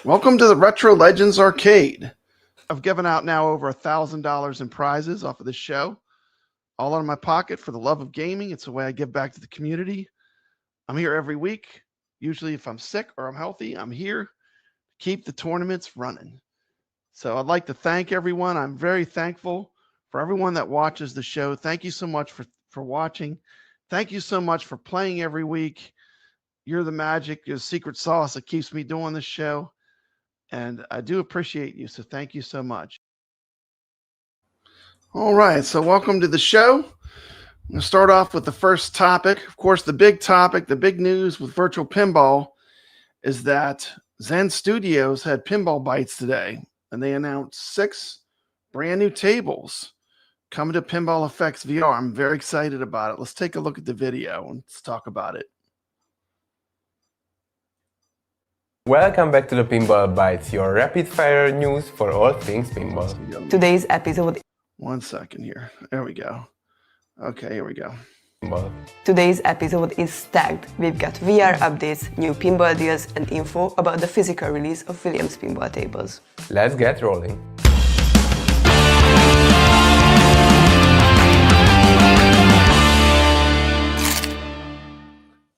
Welcome to the Retro Legends Arcade. I've given out now over $1,000 in prizes off of this show. All out of my pocket for the love of gaming. It's a way I give back to the community. I'm here every week. Usually if I'm sick or I'm healthy, I'm here to keep the tournaments running. So I'd like to thank everyone. I'm very thankful for everyone that watches the show. Thank you so much for watching. Thank you so much for playing every week. You're the magic, you're the secret sauce that keeps me doing this show. And I do appreciate you, so thank you so much. All right, so welcome to the show. I'm going to start off with the first topic. Of course, the big topic, the big news with virtual pinball is that Zen Studios had pinball bites today, and they announced 6 brand new tables coming to Pinball FX VR. I'm very excited about it. Let's take a look at the video and let's talk about it. Welcome back to the Pinball Bites, your rapid-fire news for all things pinball. Today's episode... One second here. There we go. Okay, here we go. Pinball. Today's episode is stacked. We've got VR updates, new pinball deals, and info about the physical release of Williams pinball tables. Let's get rolling.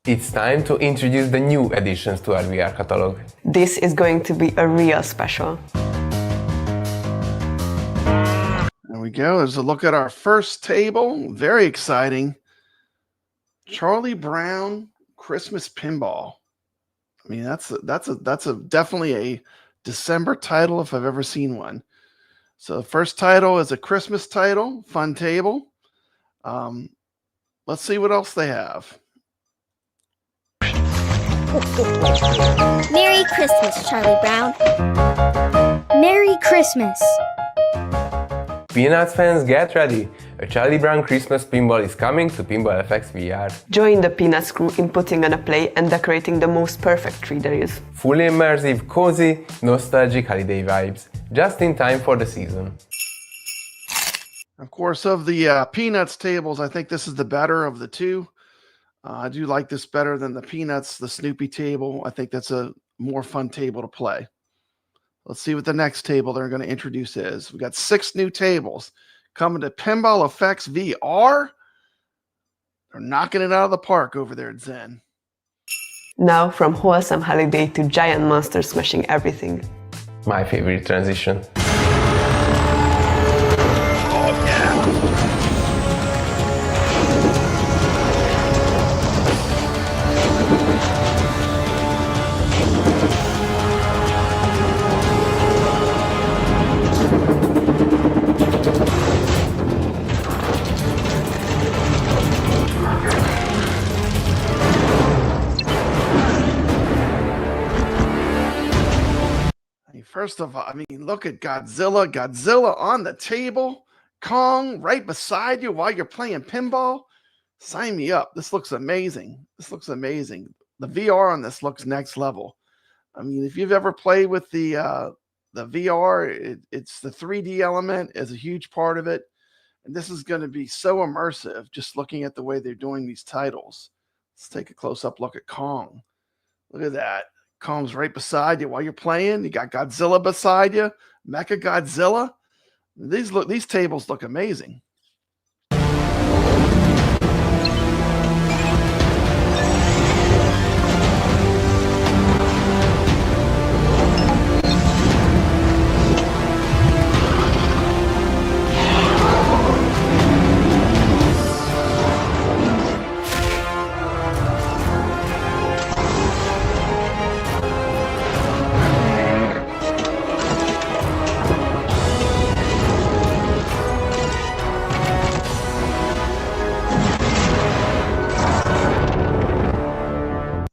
It's time to introduce the new additions to our VR catalog. This is going to be a real special. There we go. There's a look at our first table. Very exciting. Charlie Brown Christmas Pinball. I mean, that's definitely a December title if I've ever seen one. So the first title is a Christmas title, fun table. Let's see what else they have. Merry Christmas, Charlie Brown. Merry Christmas. Peanuts fans, get ready! A Charlie Brown Christmas pinball is coming to Pinball FX VR. Join the Peanuts crew in putting on a play and decorating the most perfect tree there is. Fully immersive, cozy, nostalgic holiday vibes, just in time for the season. Of course, of the Peanuts tables, I think this is the better of the two. I do like this better than the Peanuts, the Snoopy table. I think that's a more fun table to play. Let's see what the next table they're going to introduce is. We got 6 new tables coming to Pinball FX VR. They're knocking it out of the park over there at Zen. Now, from wholesome holiday to giant monsters smashing everything. My favorite transition. First of all, I mean, look at Godzilla. Godzilla on the table. Kong right beside you while you're playing pinball. Sign me up. This looks amazing. This looks amazing. The VR on this looks next level. I mean, if you've ever played with the VR, it's the 3D element is a huge part of it. And this is going to be so immersive just looking at the way they're doing these titles. Let's take a close-up look at Kong. Look at that. Kong's right beside you while you're playing. You got Godzilla beside you, Mecha Godzilla. These tables look amazing.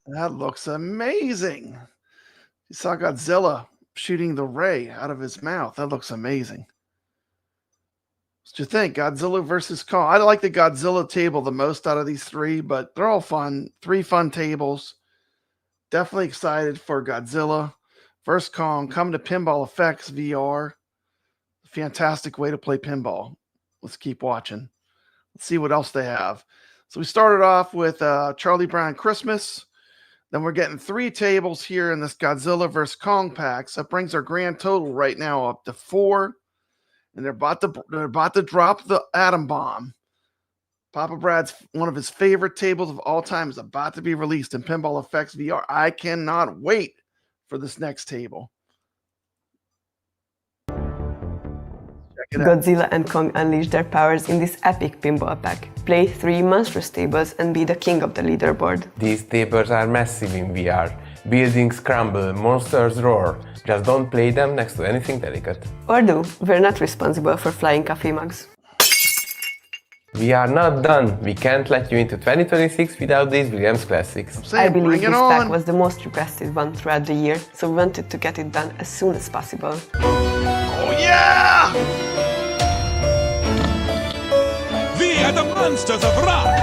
That looks amazing. You saw Godzilla shooting the ray out of his mouth. That looks amazing. What you think? Godzilla versus Kong. I like the Godzilla table the most out of these 3, but they're all fun. 3 fun tables. Definitely excited for Godzilla versus Kong. Come to Pinball FX VR. Fantastic way to play pinball. Let's keep watching. Let's see what else they have. So we started off with Charlie Brown Christmas. Then we're getting 3 tables here in this Godzilla vs. Kong pack. So that brings our grand total right now up to 4. And they're about to drop the atom bomb. Papa Brad's one of his favorite tables of all time is about to be released in Pinball FX VR. I cannot wait for this next table. Check it out. Godzilla and Kong unleash their powers in this epic pinball pack. Play 3 monstrous tables and be the king of the leaderboard. These tables are massive in VR. Buildings crumble, monsters roar. Just don't play them next to anything delicate. Or do, we're not responsible for flying coffee mugs. We are not done. We can't let you into 2026 without these Williams classics. I believe bring this it pack on. was the most requested one throughout the year, so we wanted to get it done as soon as possible. Oh yeah! We are the monsters of rock!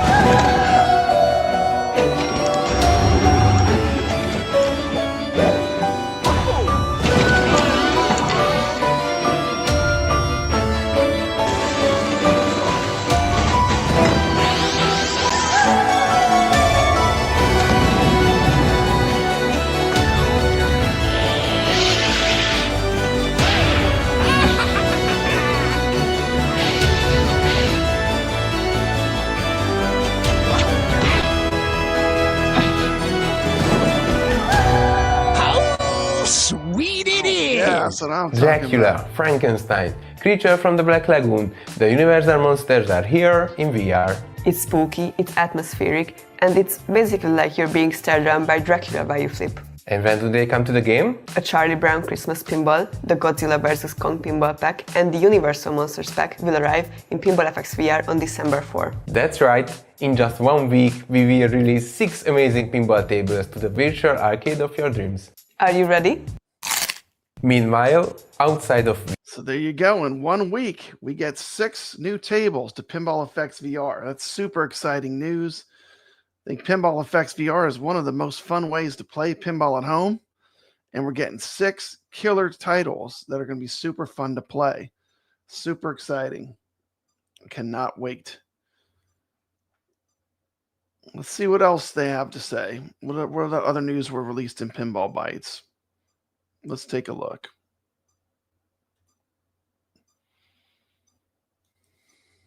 That's what I'm talking Dracula, about. Frankenstein, Creature from the Black Lagoon, the Universal monsters are here in VR. It's spooky, it's atmospheric, and it's basically like you're being stared down by Dracula while you flip. And when do they come to the game? A Charlie Brown Christmas pinball, the Godzilla vs. Kong pinball pack, and the Universal Monsters pack will arrive in Pinball FX VR on December 4. That's right, in just 1 week we will release 6 amazing pinball tables to the virtual arcade of your dreams. Are you ready? Meanwhile, outside of So there you go. In 1 week, we get 6 new tables to Pinball FX VR. That's super exciting news. I think Pinball FX VR is one of the most fun ways to play pinball at home. And we're getting 6 killer titles that are going to be super fun to play. Super exciting. Cannot wait. Let's see what else they have to say. What other news were released in Pinball Bites? Let's take a look.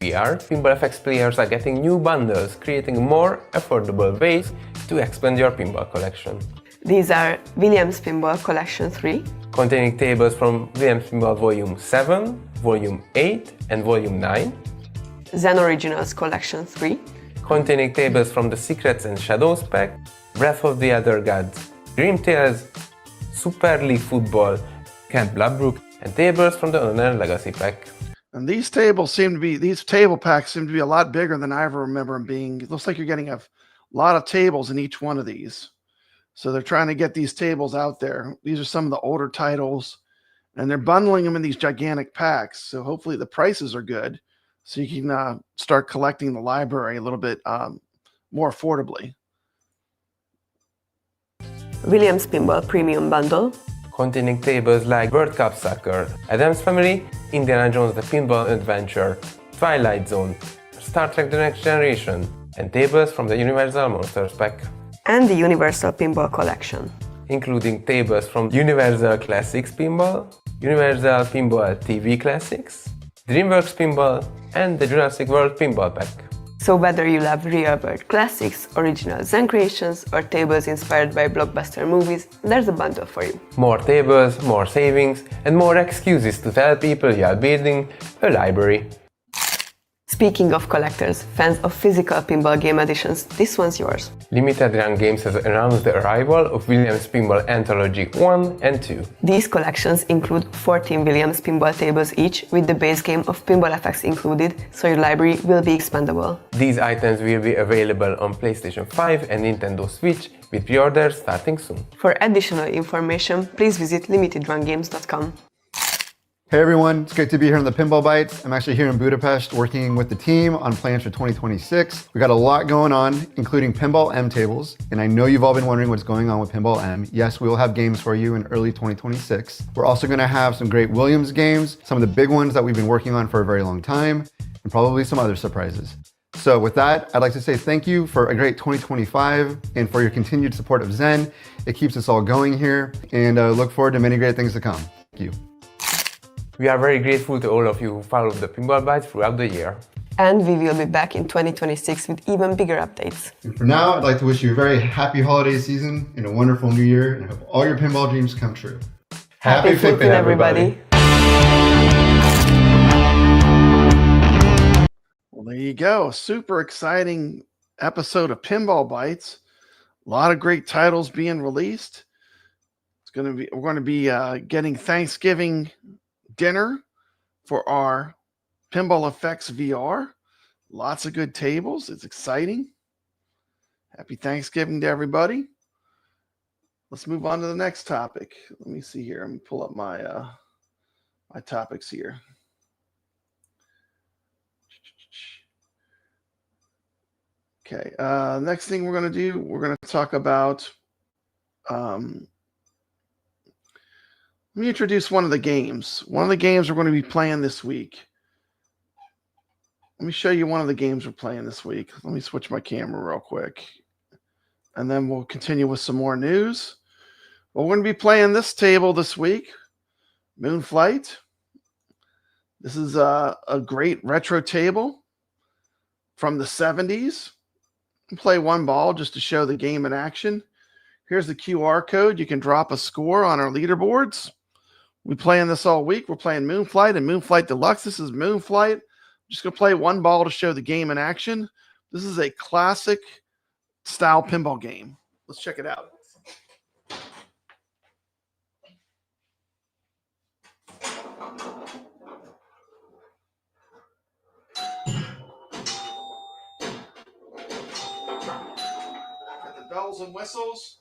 VR, Pinball FX players are getting new bundles, creating more affordable ways to expand your pinball collection. These are Williams Pinball Collection 3, Containing tables from Williams Pinball Volume 7, Volume 8 and Volume 9. Zen Originals Collection 3, Containing tables from the Secrets and Shadows pack, Breath of the Other Gods, Dream Tales, Super League Football, Camp Bloodbrook, and tables from the Honor Legacy pack. And these table packs seem to be a lot bigger than I ever remember them being. It looks like you're getting a lot of tables in each one of these. So they're trying to get these tables out there. These are some of the older titles, and they're bundling them in these gigantic packs. So hopefully the prices are good, so you can start collecting the library a little bit more affordably. Williams Pinball Premium Bundle, Containing tables like World Cup Soccer, Addams Family, Indiana Jones The Pinball Adventure, Twilight Zone, Star Trek The Next Generation, and tables from the Universal Monsters pack, and the Universal Pinball Collection. including tables from Universal Classics Pinball, Universal Pinball TV Classics, DreamWorks Pinball, and the Jurassic World Pinball pack. So whether you love real-world classics, original Zen creations, or tables inspired by blockbuster movies, there's a bundle for you. More tables, more savings, and more excuses to tell people you are building a library. Speaking of collectors, fans of physical pinball game editions, this one's yours. Limited Run Games has announced the arrival of Williams Pinball Anthology 1 and 2. These collections include 14 Williams pinball tables each, with the base game of Pinball FX included, so your library will be expandable. These items will be available on PlayStation 5 and Nintendo Switch, with pre-orders starting soon. For additional information, please visit limitedrungames.com. Hey everyone, it's great to be here on the Pinball Bites. I'm actually here in Budapest working with the team on plans for 2026. We got a lot going on, including Pinball M tables, and I know you've all been wondering what's going on with Pinball M. Yes, we will have games for you in early 2026. We're also going to have some great Williams games, some of the big ones that we've been working on for a very long time, and probably some other surprises. So with that, I'd like to say thank you for a great 2025 and for your continued support of Zen. It keeps us all going here, and look forward to many great things to come. Thank you. We are very grateful to all of you who followed the Pinball Bites throughout the year. And we will be back in 2026 with even bigger updates. And for now, I'd like to wish you a very happy holiday season and a wonderful new year, and I hope all your pinball dreams come true. Happy flipping, everybody. Well, there you go. Super exciting episode of Pinball Bites. A lot of great titles being released. We're going to be getting Thanksgiving dinner for our Pinball FX VR. Lots of good tables. It's exciting. Happy Thanksgiving to everybody. Let's move on to the next topic. Let me see here. Let me pull up my my topics here. Okay. Next thing we're going to do, we're going to talk about. Let me introduce one of the games. One of the games we're going to be playing this week. Let me show you one of the games we're playing this week. Let me switch my camera real quick. And then we'll continue with some more news. Well, we're going to be playing this table this week, Moonflight. This is a great retro table from the 70s. We'll play one ball just to show the game in action. Here's the QR code. You can drop a score on our leaderboards. We're playing this all week. We're playing Moonflight and Moonflight Deluxe. This is Moonflight. Just going to play one ball to show the game in action. This is a classic style pinball game. Let's check it out. Got the bells and whistles.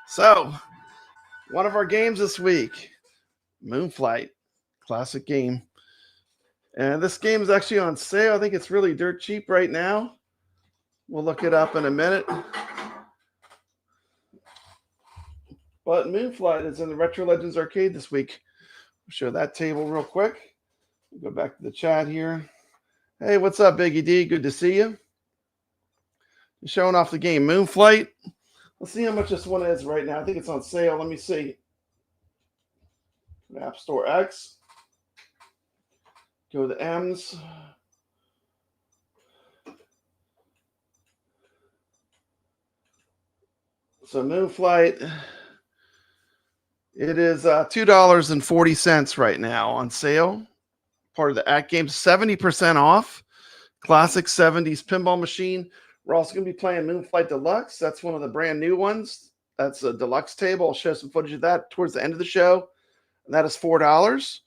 So, one of our games this week, Moonflight, classic game. And this game is actually on sale. I think it's really dirt cheap right now. We'll look it up in a minute. But Moonflight is in the Retro Legends Arcade this week. I'll show that table real quick. We'll go back to the chat here. Hey, what's up, Biggie D? Good to see you. Just showing off the game, Moonflight. Let's see how much this one is right now. I think it's on sale. Let me see. App Store X. Go to the M's. So Moonflight, it is $2.40 right now on sale. Part of the AtGames, 70% off. Classic 70s pinball machine. We're also going to be playing Moonflight Deluxe. That's one of the brand new ones. That's a deluxe table. I'll show some footage of that towards the end of the show. And that is $4.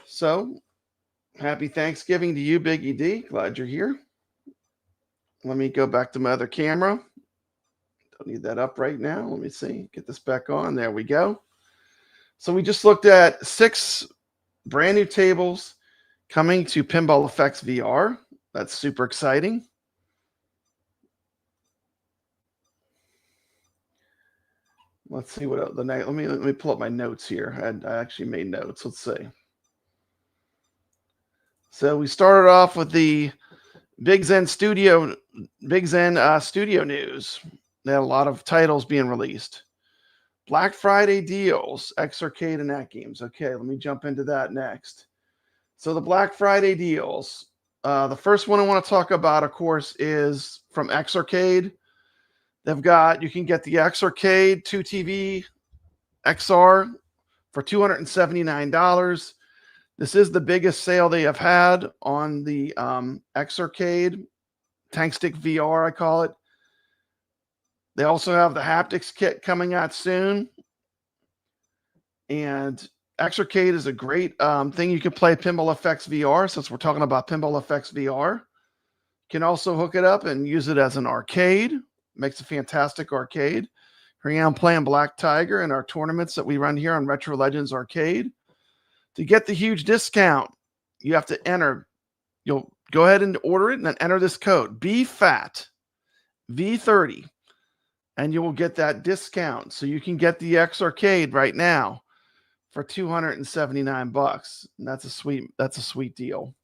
So, happy Thanksgiving to you, Biggie D. Glad you're here. Let me go back to my other camera. Don't need that up right now. Let me see. Get this back on. There we go. So we just looked at 6 brand new tables coming to Pinball FX VR. That's super exciting. Let's see what else. Let me pull up my notes here. I actually made notes. Let's see. So we started off with the Big Zen Studio news. They had a lot of titles being released. Black Friday deals, X Arcade and AtGames. Okay, let me jump into that next. So the Black Friday deals. The first one I want to talk about, of course, is from X Arcade. You can get the X Arcade 2TV XR for $279. This is the biggest sale they have had on the X-Arcade Tank Stick VR, I call it. They also have the haptics kit coming out soon. And X-Arcade is a great thing. You can play Pinball FX VR, since we're talking about Pinball FX VR. You can also hook it up and use it as an arcade. Makes a fantastic arcade. Here I am playing Black Tiger in our tournaments that we run here on Retro Legends Arcade. To get the huge discount, you have to enter. You'll go ahead and order it and then enter this code, BFAT, V30, and you will get that discount. So you can get the X-Arcade right now for $279. And that's a sweet deal.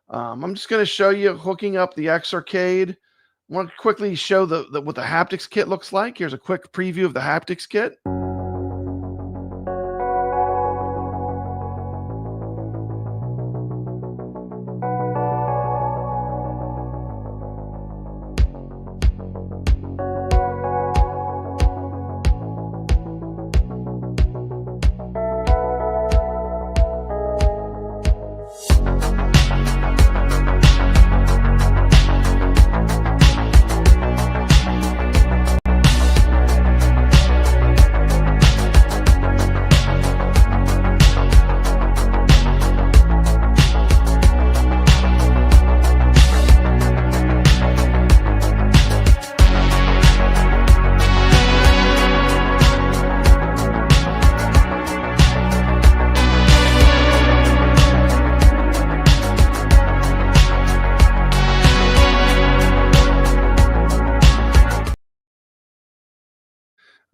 I'm just going to show you hooking up the X-Arcade. I want to quickly show what the haptics kit looks like. Here's a quick preview of the haptics kit.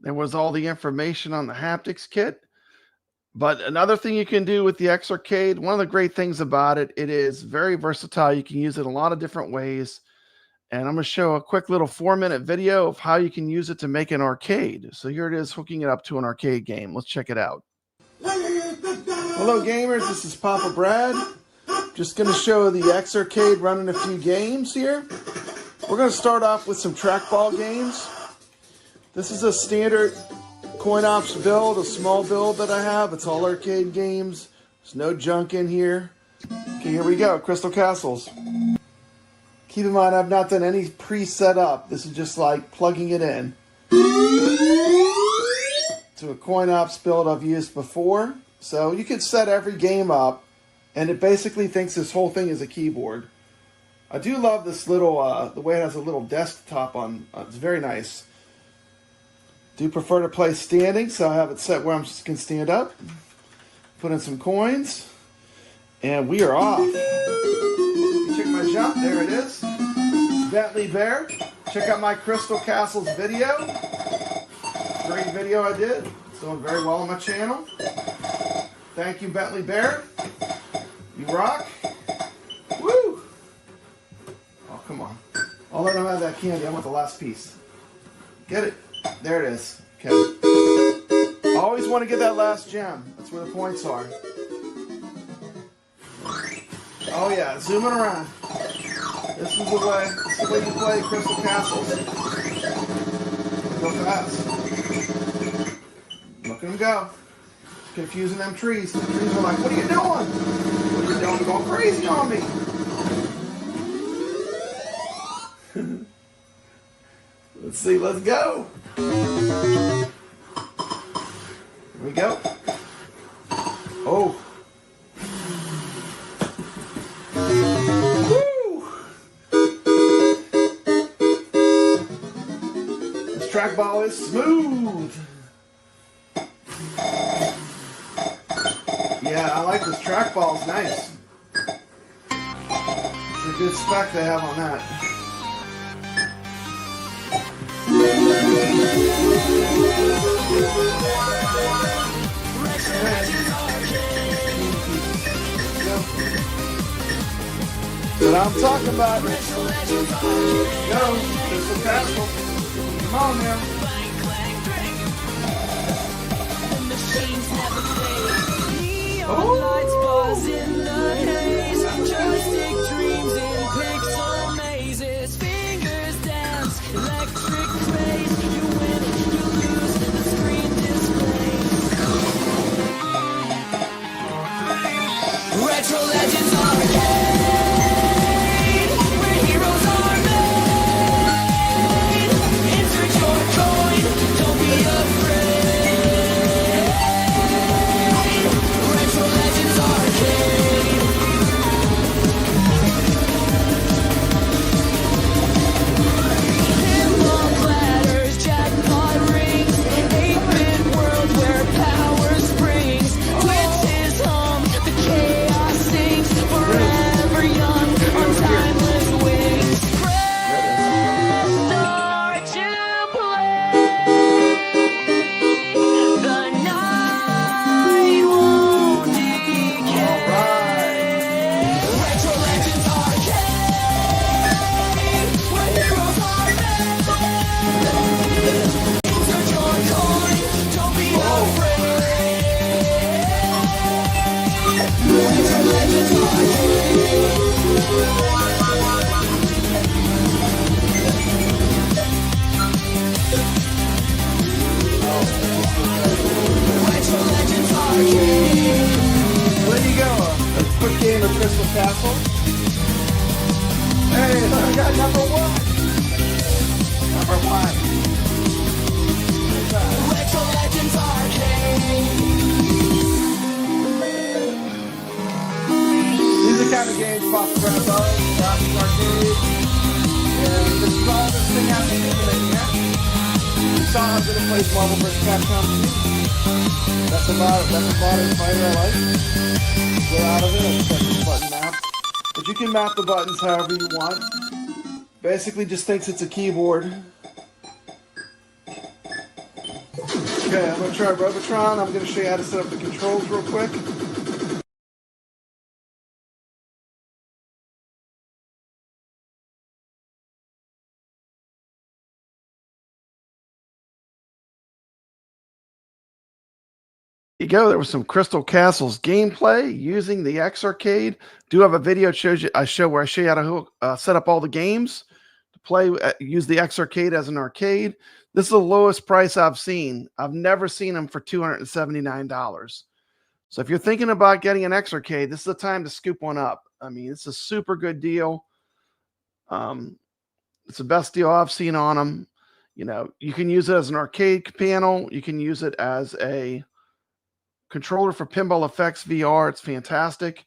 There was all the information on the haptics kit. But another thing you can do with the X-Arcade, one of the great things about it, it is very versatile. You can use it in a lot of different ways. And I'm going to show a quick little 4-minute video of how you can use it to make an arcade. So here it is, hooking it up to an arcade game. Let's check it out. Hello gamers, this is Papa Brad. Just going to show the X-Arcade running a few games here. We're going to start off with some trackball games. This is a standard coin ops build, a small build that I have. It's all arcade games. There's no junk in here. Okay, here we go. Crystal Castles. Keep in mind, I've not done any pre-set up. This is just like plugging it in to a coin ops build I've used before. So you could set every game up, and it basically thinks this whole thing is a keyboard. I do love this little, the way it has a little desktop on. It's very nice. Do prefer to play standing, so I have it set where I can stand up. Put in some coins, and we are off. Check my jump, there it is. Bentley Bear. Check out my Crystal Castles video. Great video I did. It's doing very well on my channel. Thank you, Bentley Bear. You rock. Woo! Oh, come on. I'll let him have that candy. I want the last piece. Get it. There it is. Okay. I always want to get that last gem. That's where the points are. Oh yeah, zooming around. This is the way you play Crystal Castles. Go fast. Look at them go. Confusing them trees. The trees are like, what are you doing? What are you doing? Going crazy on me. Let's see, let's go. Here we go. Oh. Woo. This trackball is smooth. Yeah, I like this trackball. It's nice. It's a good spec they have on that. What I'm talking about. Go, Crystal Castle. Come on now. Lights in the haze, joystick dreams in pixel mazes, fingers dance, electric craze, you win, you lose, the screen displays. saw this thing happen here. You saw how good it plays Marvel vs. Capcom 2. That's about a fighter I like. Get out of it. I set this button map. But you can map the buttons however you want. Basically just thinks it's a keyboard. Okay, I'm going to try Robotron. I'm going to show you how to set up the controls real quick. You go. There was some Crystal Castles gameplay using the X Arcade. Do have a video that shows you. where I show you how to set up all the games to play. Use the X Arcade as an arcade. This is the lowest price I've seen. I've never seen them for $279. So if you're thinking about getting an X Arcade, this is the time to scoop one up. I mean, it's a super good deal. It's the best deal I've seen on them. You know, you can use it as an arcade panel. You can use it as a controller for Pinball FX VR. It's fantastic.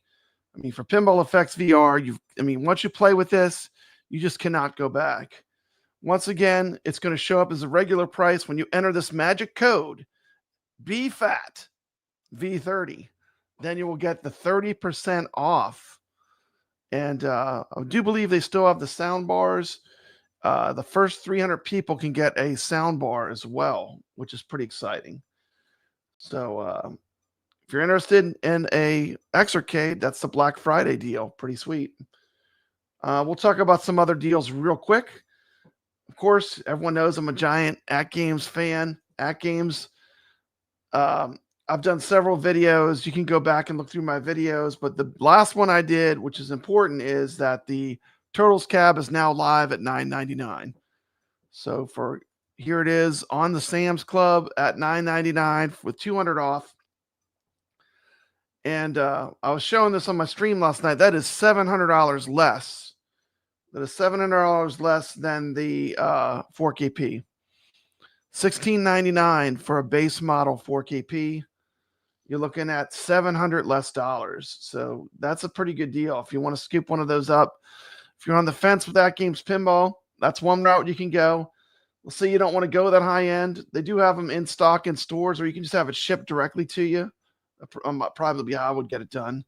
I mean, for Pinball FX VR, once you play with this, you just cannot go back. Once again, it's going to show up as a regular price when you enter this magic code, BFAT V30. Then you will get the 30% off. And I do believe they still have the sound bars. The first 300 people can get a sound bar as well, which is pretty exciting. So if you're interested in a X Arcade, that's the Black Friday deal. Pretty sweet. We'll talk about some other deals real quick. Of course, everyone knows I'm a giant AtGames fan. AtGames, I've done several videos. You can go back and look through my videos. But the last one I did, which is important, is that the Turtles cab is now live at $9.99. So here it is on the Sam's Club at $9.99 with $200 off. And I was showing this on my stream last night. That is $700 less. That is $700 less than the 4KP. $16.99 for a base model 4KP. You're looking at $700 less. So that's a pretty good deal. If you want to scoop one of those up, if you're on the fence with AtGames Pinball, that's one route you can go. Let's say you don't want to go that high end. They do have them in stock in stores, or you can just have it shipped directly to you. Probably how I would get it done.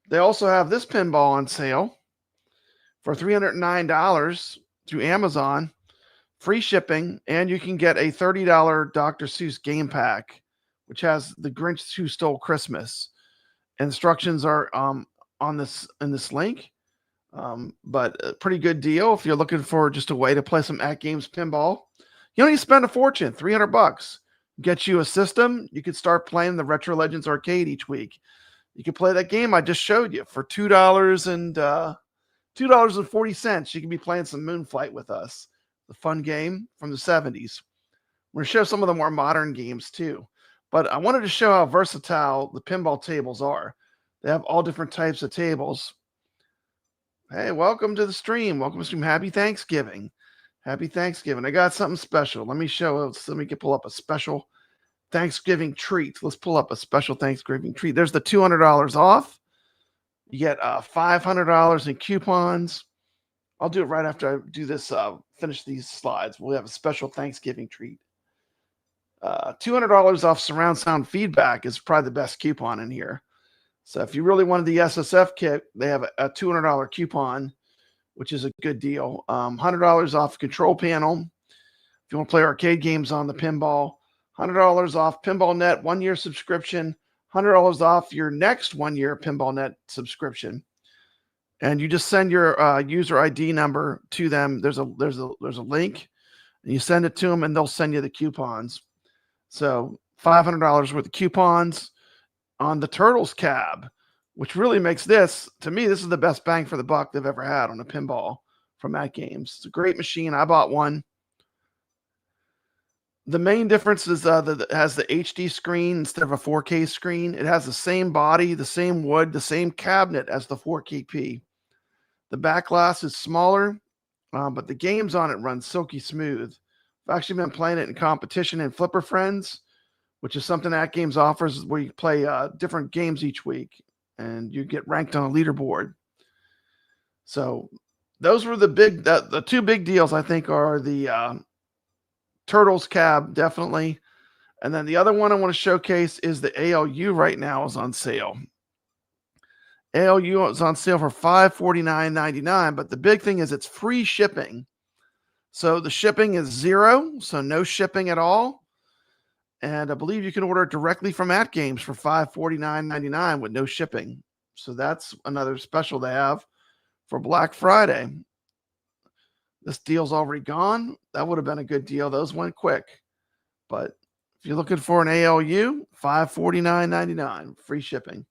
They also have this pinball on sale for $309 through Amazon, free shipping, and you can get a $30 Dr. Seuss game pack, which has The Grinch Who Stole Christmas. Instructions are in this link, but a pretty good deal if you're looking for just a way to play some AtGames pinball. You don't need to spend a fortune, $300. Get you a system. You can start playing the Retro Legends arcade each week. You can play that game I just showed you for $2.40. You can be playing some Moonflight with us. The fun game from the 70s. We're going to show some of the more modern games too. But I wanted to show how versatile the pinball tables are. They have all different types of tables. Hey, welcome to the stream. Welcome to the stream. Happy Thanksgiving. Happy Thanksgiving. I got something special. Let me pull up a special Thanksgiving treat. Let's pull up a special Thanksgiving treat. There's the $200 off. You get $500 in coupons. I'll do it right after I do this, finish these slides. We'll have a special Thanksgiving treat. $200 off surround sound feedback is probably the best coupon in here. So if you really wanted the SSF kit, they have a $200 coupon, which is a good deal. $100 off control panel. If you want to play arcade games on the pinball, $100 off Pinball Net 1 year subscription, $100 off your next 1 year Pinball Net subscription. And you just send your user ID number to them. There's a link, and you send it to them, and they'll send you the coupons. So $500 worth of coupons on the Turtles cab, which really makes this, to me, this is the best bang for the buck they've ever had on a pinball from AtGames. It's a great machine. I bought one. The main difference is that it has the HD screen instead of a 4K screen. It has the same body, the same wood, the same cabinet as the 4KP. The back glass is smaller, but the games on it run silky smooth. I've actually been playing it in competition in Flipper Friends, which is something AtGames offers where you play different games each week and you get ranked on a leaderboard. So those were the two big deals. I think are the Turtles cab, definitely. And then the other one I want to showcase is the ALU right now is on sale. ALU is on sale for $549.99, but the big thing is it's free shipping. So the shipping is $0, so no shipping at all. And I believe you can order it directly from AtGames for $549.99 with no shipping. So that's another special they have for Black Friday. This deal's already gone. That would have been a good deal. Those went quick. But if you're looking for an ALU, $549.99, free shipping.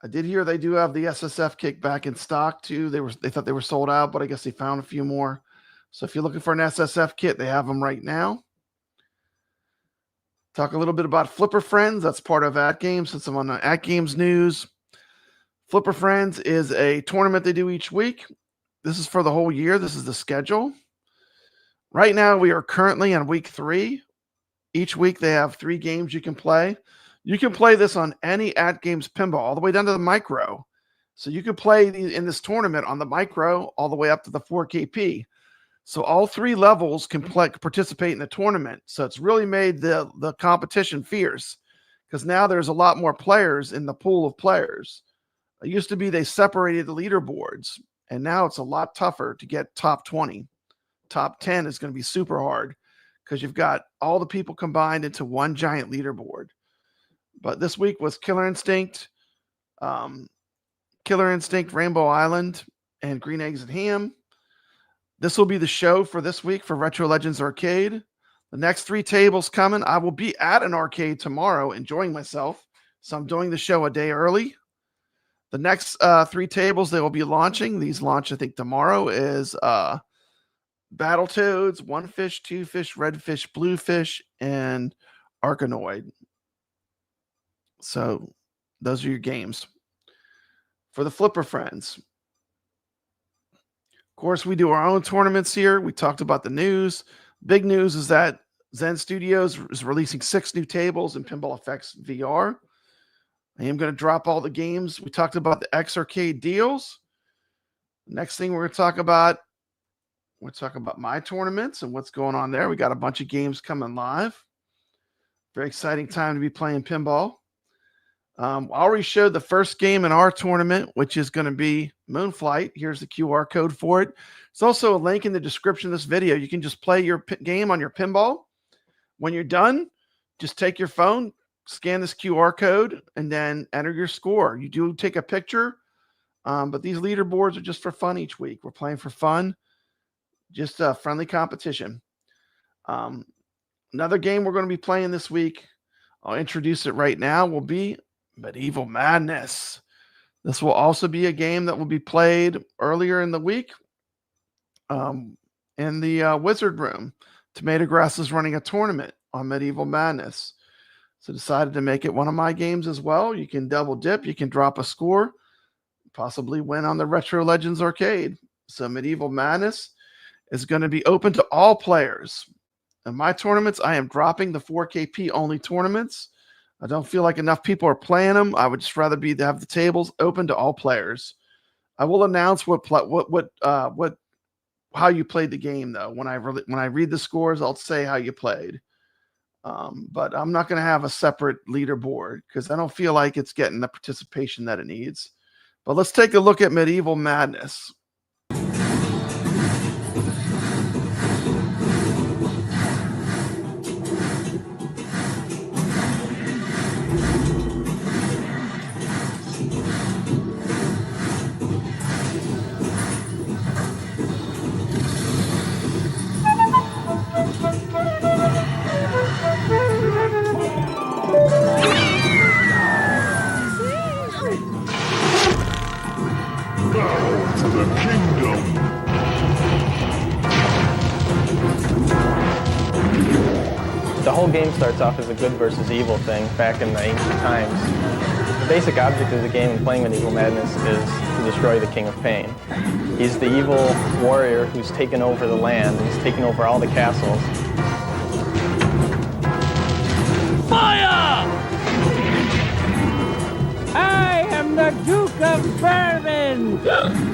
I did hear they do have the SSF kick back in stock too. They thought they were sold out, but I guess they found a few more. So if you're looking for an SSF kit, they have them right now. Talk a little bit about Flipper Friends. That's part of AtGames. Since I'm on the AtGames news, Flipper Friends is a tournament they do each week. This is for the whole year. This is the schedule. Right now, we are currently on week 3. Each week, they have 3 games you can play. You can play this on any AtGames pinball, all the way down to the micro. So you can play in this tournament on the micro all the way up to the 4KP. So all 3 levels can participate in the tournament. So it's really made the competition fierce because now there's a lot more players in the pool of players. It used to be they separated the leaderboards, and now it's a lot tougher to get top 20. Top 10 is going to be super hard because you've got all the people combined into one giant leaderboard. But this week was Killer Instinct, Rainbow Island, and Green Eggs and Ham. This will be the show for this week for Retro Legends Arcade. The next 3 tables coming. I will be at an arcade tomorrow enjoying myself, so I'm doing the show a day early. The next 3 tables they will be launching, these launch I think tomorrow, is Battletoads, One Fish, Two Fish, Red Fish, Blue Fish, and Arkanoid. So those are your games. For the Flipper Friends, of course, we do our own tournaments here. We talked about the news. Big news is that Zen Studios is releasing 6 new tables in Pinball FX VR. I am going to drop all the games. We talked about the X Arcade deals. Next thing we're going to talk about my tournaments and what's going on there. We got a bunch of games coming live. Very exciting time to be playing pinball. I already showed the first game in our tournament, which is going to be Moonflight. Here's the QR code for it. There's also a link in the description of this video. You can just play your game on your pinball. When you're done, just take your phone, scan this QR code, and then enter your score. You do take a picture, but these leaderboards are just for fun each week. We're playing for fun, just a friendly competition. Another game we're going to be playing this week, I'll introduce it right now, will be Medieval Madness. This will also be a game that will be played earlier in the week in the Wizard Room. Tomato Grass is running a tournament on Medieval Madness. So decided to make it one of my games as well. You can double dip. You can drop a score, possibly win on the Retro Legends Arcade. So Medieval Madness is going to be open to all players. In my tournaments, I am dropping the 4KP only tournaments. I don't feel like enough people are playing them. I would just rather have the tables open to all players. I will announce how you played the game though. When I read the scores, I'll say how you played. But I'm not going to have a separate leaderboard because I don't feel like it's getting the participation that it needs. But let's take a look at Medieval Madness. The whole game starts off as a good versus evil thing back in the ancient times. The basic object of the game in playing Medieval Madness is to destroy the King of Pain. He's the evil warrior who's taken over the land. He's taken over all the castles. Fire! I am the Duke of Burnin.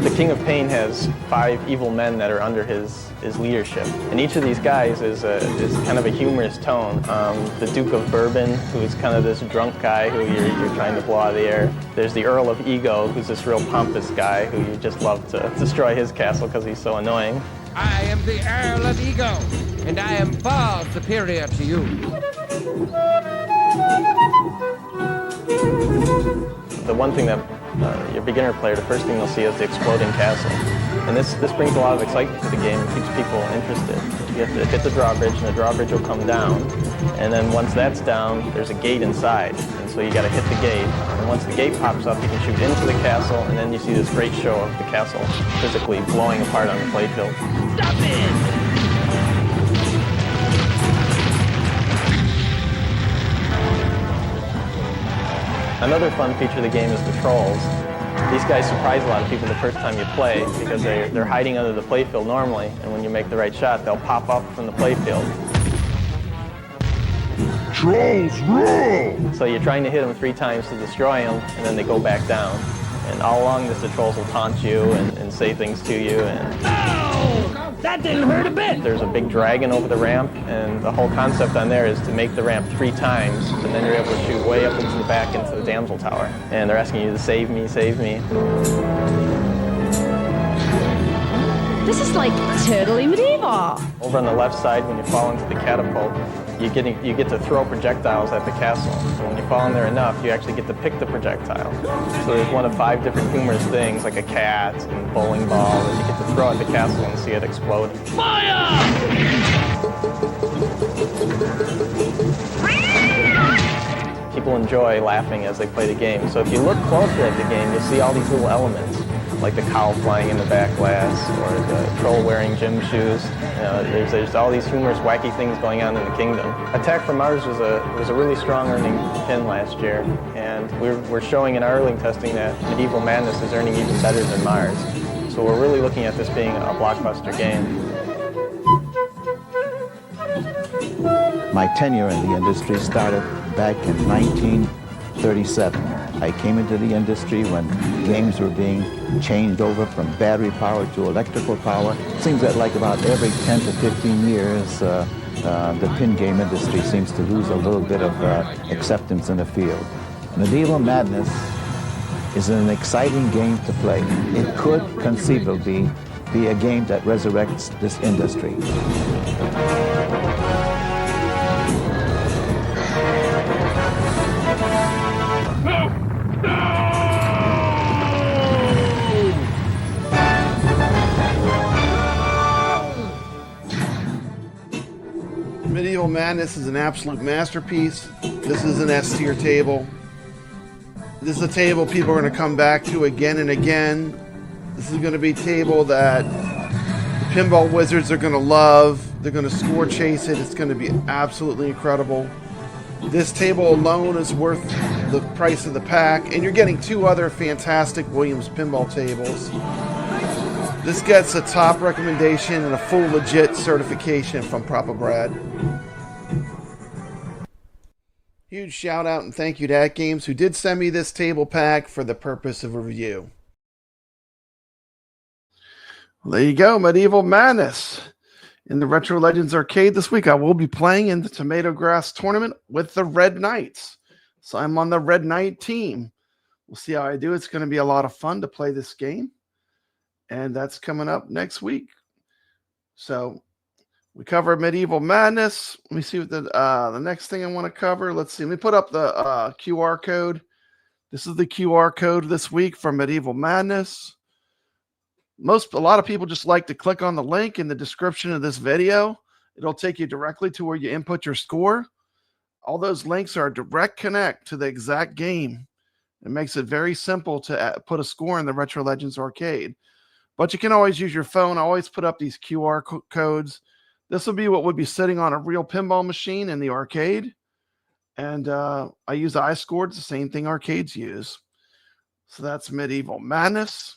The King of Pain has 5 evil men that are under his leadership, and each of these guys is kind of a humorous tone. The Duke of Bourbon, who is kind of this drunk guy who you're trying to blow out of the air. There's the Earl of Ego, who's this real pompous guy who you just love to destroy his castle because he's so annoying. I am the Earl of Ego, and I am far superior to you. The one thing that your beginner player, the first thing they'll see is the exploding castle. And this brings a lot of excitement to the game and keeps people interested. You have to hit the drawbridge, and the drawbridge will come down. And then once that's down, there's a gate inside. And so you got to hit the gate. And once the gate pops up, you can shoot into the castle, and then you see this great show of the castle physically blowing apart on the playfield. Stop it! Another fun feature of the game is the trolls. These guys surprise a lot of people the first time you play because they're hiding under the playfield normally, and when you make the right shot, they'll pop up from the playfield. Trolls rule! So you're trying to hit them 3 times to destroy them, and then they go back down. And all along this, the trolls will taunt you and say things to you. And That didn't hurt a bit. there's a big dragon over the ramp, and the whole concept on there is to make the ramp 3 times, and then you're able to shoot way up into the back into the damsel tower. And they're asking you to save me, save me. This is like totally medieval. Over on the left side, when you fall into the catapult, you get to throw projectiles at the castle. So when you fall in there enough, you actually get to pick the projectile. So there's one of 5 different humorous things, like a cat and a bowling ball, that you get to throw at the castle and see it explode. Fire! People enjoy laughing as they play the game. So if you look closely at the game, you'll see all these little elements, like the cow flying in the back glass, or the troll wearing gym shoes. There's all these humorous, wacky things going on in the kingdom. Attack from Mars was a really strong earning pin last year, and we're showing in our early testing that Medieval Madness is earning even better than Mars. So we're really looking at this being a blockbuster game. My tenure in the industry started back in 1937. I came into the industry when games were being changed over from battery power to electrical power. Seems that like about every 10 to 15 years, the pin game industry seems to lose a little bit of acceptance in the field. Medieval Madness is an exciting game to play. It could conceivably be a game that resurrects this industry. Medieval Madness is an absolute masterpiece. This is an S tier table. This is a table people are going to come back to again and again. This is going to be a table that the pinball wizards are going to love. They're going to score chase it. It's going to be absolutely incredible. This table alone is worth the price of the pack, and you're getting 2 other fantastic Williams pinball tables. This gets a top recommendation and a full legit certification from Proper Brad. Huge shout out and thank you to AtGames, who did send me this table pack for the purpose of review. Well, there you go, Medieval Madness. In the Retro Legends Arcade this week, I will be playing in the Tomato Grass Tournament with the Red Knights. So I'm on the Red Knight team. We'll see how I do. It's going to be a lot of fun to play this game. And that's coming up next week. So we covered Medieval Madness. Let me see what the next thing I want to cover. Let's see. Let me put up the QR code. This is the QR code this week for Medieval Madness. A lot of people just like to click on the link in the description of this video. It'll take you directly to where you input your score. All those links are a direct connect to the exact game. It makes it very simple to put a score in the Retro Legends Arcade. But you can always use your phone. I always put up these QR codes. This will be what would be sitting on a real pinball machine in the arcade. And I use iScored, the same thing arcades use. So that's Medieval Madness.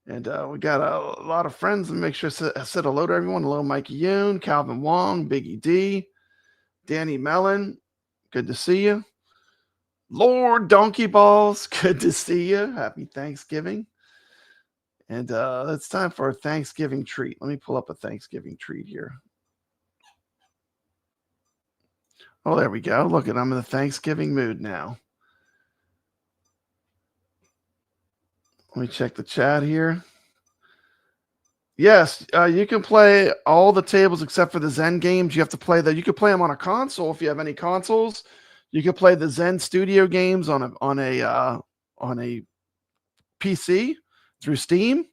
And we got a lot of friends. And make sure I said hello to everyone. Hello, Mikey Yoon, Calvin Wong, Biggie D, Danny Mellon. Good to see you. Lord Donkey Balls, good to see you. Happy Thanksgiving. And it's time for a Thanksgiving treat. Let me pull up a Thanksgiving treat here. Oh, there we go. Look, I'm in the Thanksgiving mood now. Let me check the chat here. Yes, you can play all the tables except for the Zen games. You have to play you can play them on a console if you have any consoles. You can play the Zen Studio games on a PC through Steam.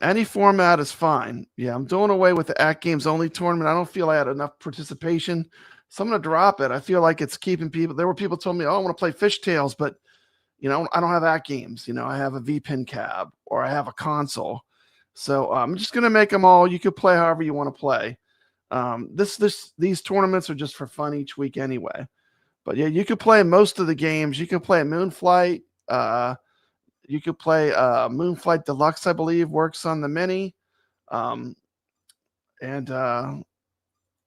Any format is fine. Yeah, I'm doing away with the AtGames only tournament. I don't feel I had enough participation, so I'm gonna drop it. I feel like it's keeping people. There were people told me, "Oh, I want to play Fishtails," but I don't have AtGames. I have a VPin cab or I have a console. So I'm just gonna make them all. You could play however you want to play. These tournaments are just for fun each week anyway. But yeah, you could play most of the games. You could play Moonflight. You could play Moonflight Deluxe, I believe, works on the Mini. And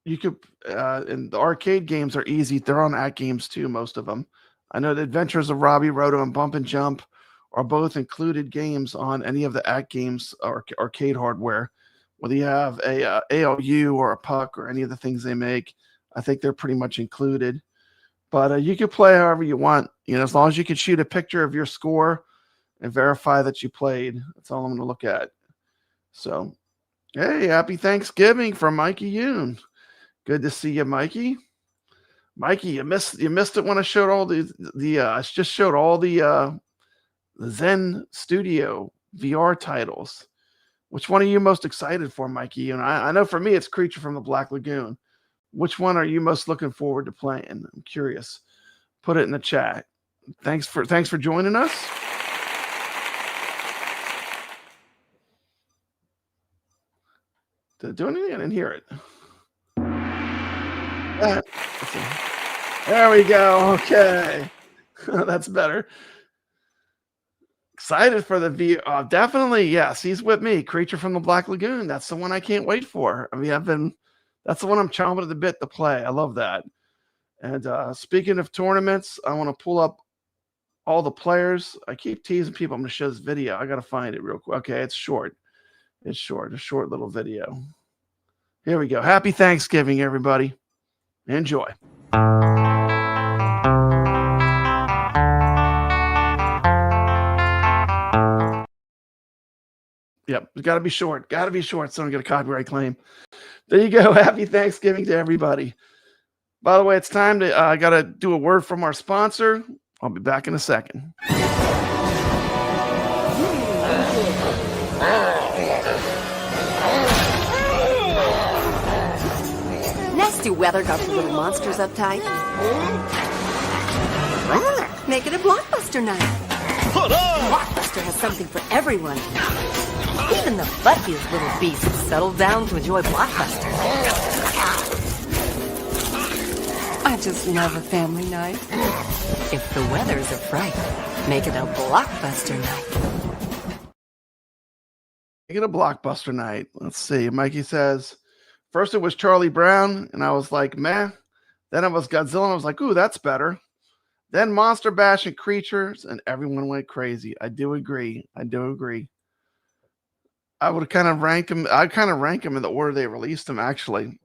you could, and the arcade games are easy. They're on AtGames too, most of them. I know the Adventures of Robby, Roto, and Bump and Jump are both included games on any of the AtGames arcade hardware. Whether you have a ALU or a puck or any of the things they make, I think they're pretty much included. But you can play however you want, as long as you can shoot a picture of your score and verify that you played. That's all I'm going to look at. So, hey, happy Thanksgiving from Mikey Yoon. Good to see you, Mikey. Mikey, you missed it when I showed all I just showed all the Zen Studio VR titles. Which one are you most excited for, Mikey? And I know for me it's Creature from the Black Lagoon. Which one are you most looking forward to playing? I'm curious. Put it in the chat. Thanks for joining us. Did it do anything? I didn't hear it. There we go. Okay. That's better. Excited for the VR. Definitely, yes. He's with me. Creature from the Black Lagoon. That's the one I can't wait for. I mean, that's the one I'm chomping at the bit to play. I love that. And speaking of tournaments, I want to pull up all the players. I keep teasing people. I'm going to show this video. I got to find it real quick. Okay, it's short. It's short. A short little video. Here we go. Happy Thanksgiving, everybody. Enjoy. Yep, it's got to be short. Got to be short so I don't get a copyright claim. There you go. Happy Thanksgiving to everybody. By the way, it's time to, I got to do a word from our sponsor. I'll be back in a second. Nasty weather got the little monsters uptight. Make it a blockbuster night. Blockbuster has something for everyone. Even the buttiest little beasts settle down to enjoy Blockbuster. I just love a family night. If the weather's a fright, make it a Blockbuster night. Make it a Blockbuster night. Let's see. Mikey says, first it was Charlie Brown, and I was like, meh. Then it was Godzilla, and I was like, ooh, that's better. Then Monster Bash and Creatures, and everyone went crazy. I do agree. I would kind of rank them. I'd kind of rank them in the order they released them, actually.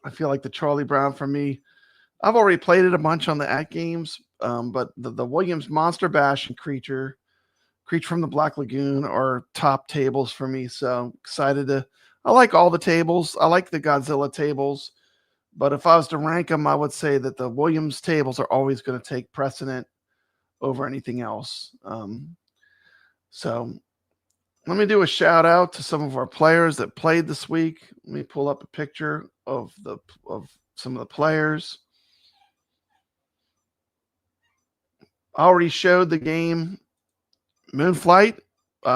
I feel like the Charlie Brown for me, I've already played it a bunch on the AtGames, but the Williams Monster Bash and Creature from the Black Lagoon are top tables for me. So excited to, I like all the tables. I like the Godzilla tables, but if I was to rank them, I would say that the Williams tables are always going to take precedent over anything else. So let me do a shout out to some of our players that played this week. Let me pull up a picture of some of the players. I already showed the game Moonflight.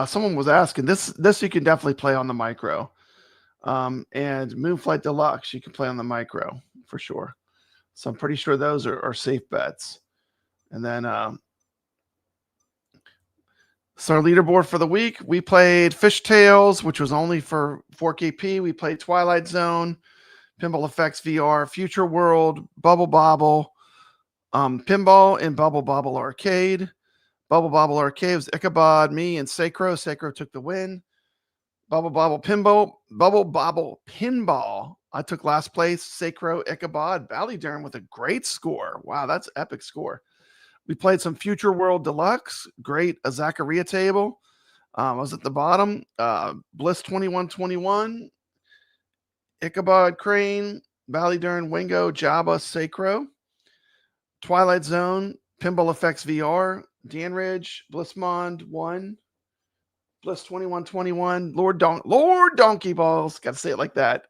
Someone was asking this you can definitely play on the micro. And Moonflight Deluxe you can play on the micro for sure. So I'm pretty sure those are safe bets. And then so our leaderboard for the week, we played Fishtails, which was only for 4KP. We played Twilight Zone, Pinball FX VR, Future World, Bubble Bobble, Pinball in Bubble Bobble Arcade. Bubble Bobble Arcade was Ichabod, me, and Sacro. Sacro took the win. Bubble Bobble Pinball. I took last place. Sacro, Ichabod, Ballydurn with a great score. Wow, that's epic score. We played some Future World Deluxe. Great Zaccaria table. I was at the bottom. Bliss 2121. Ichabod, Crane, Ballydurn, Wingo, Jabba, Sacro. Twilight Zone, Pinball FX VR, Danridge, Blissmond 1, Bliss 2121, Lord Donkey Balls, got to say it like that.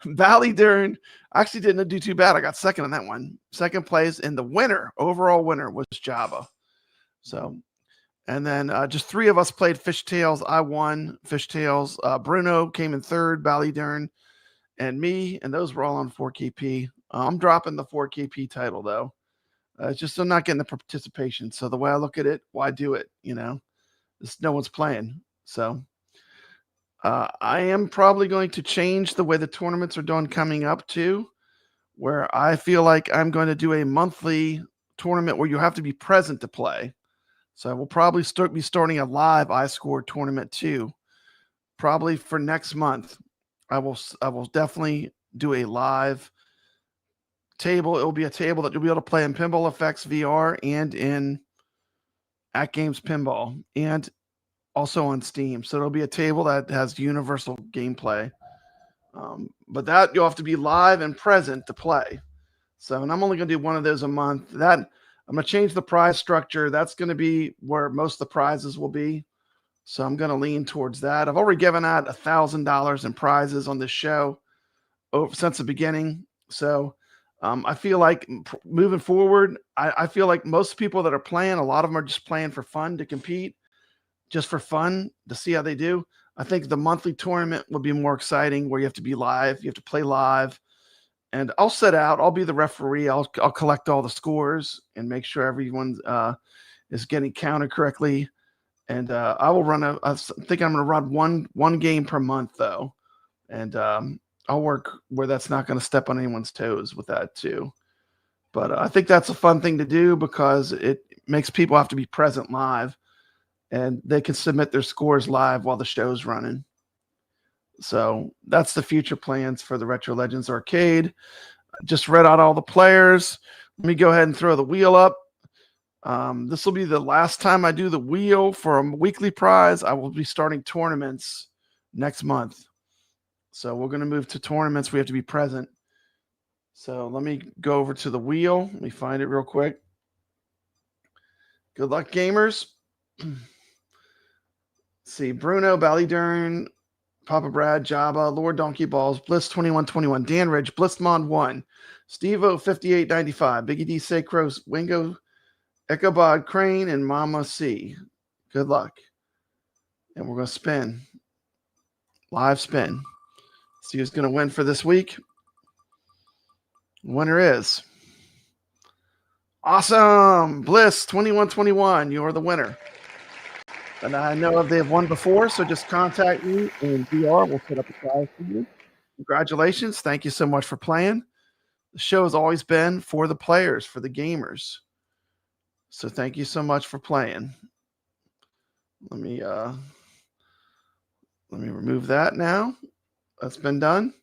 Ballydurn, I actually didn't do too bad. I got second on that one. Second place, and the winner, overall winner, was Jabba. So, and then just three of us played Fishtails. I won Fishtails. Bruno came in third, Ballydurn, and me, and those were all on 4KP. I'm dropping the 4KP title, though. It's just I'm not getting the participation. So the way I look at it, why do it? You know, no one's playing. So I am probably going to change the way the tournaments are done coming up too, where I feel like I'm going to do a monthly tournament where you have to be present to play. So we'll probably be starting a live iScored tournament too, probably for next month. I will definitely do a live table. It will be a table that you'll be able to play in Pinball FX VR and in AtGames Pinball and also on Steam. So it'll be a table that has universal gameplay. But that you'll have to be live and present to play. So, and I'm only going to do one of those a month. That I'm going to change the prize structure. That's going to be where most of the prizes will be. So I'm going to lean towards that. I've already given out $1,000 in prizes on this show since the beginning. So I feel like moving forward, I feel like most people that are playing, a lot of them are just playing for fun to compete, just for fun to see how they do. I think the monthly tournament will be more exciting where you have to be live. You have to play live. And I'll set out. I'll be the referee. I'll collect all the scores and make sure everyone is getting counted correctly. And I will run I think I'm going to run one game per month, though. And I'll work where that's not going to step on anyone's toes with that too. But I think that's a fun thing to do because it makes people have to be present live and they can submit their scores live while the show's running. So that's the future plans for the Retro Legends Arcade. Just read out all the players. Let me go ahead and throw the wheel up. This will be the last time I do the wheel for a weekly prize. I will be starting tournaments next month. So we're going to move to tournaments. We have to be present. So let me go over to the wheel. Let me find it real quick. Good luck, gamers. Let's see, Bruno, Ballydurn, Papa Brad, Jabba, Lord Donkey Balls, Bliss 2121, Dan Ridge, Blissmon 1, Steve-O 5895, Biggie D Sacros, Wingo, Ichabod Crane, and Mama C. Good luck. And we're going to spin. Live spin. See who's going to win for this week. Winner is awesome. Bliss 2121. You're the winner. And I know if they've won before, so just contact me in VR. We'll put up a prize for you. Congratulations. Thank you so much for playing. The show has always been for the players, for the gamers. So thank you so much for playing. Let me remove that now. That's been done.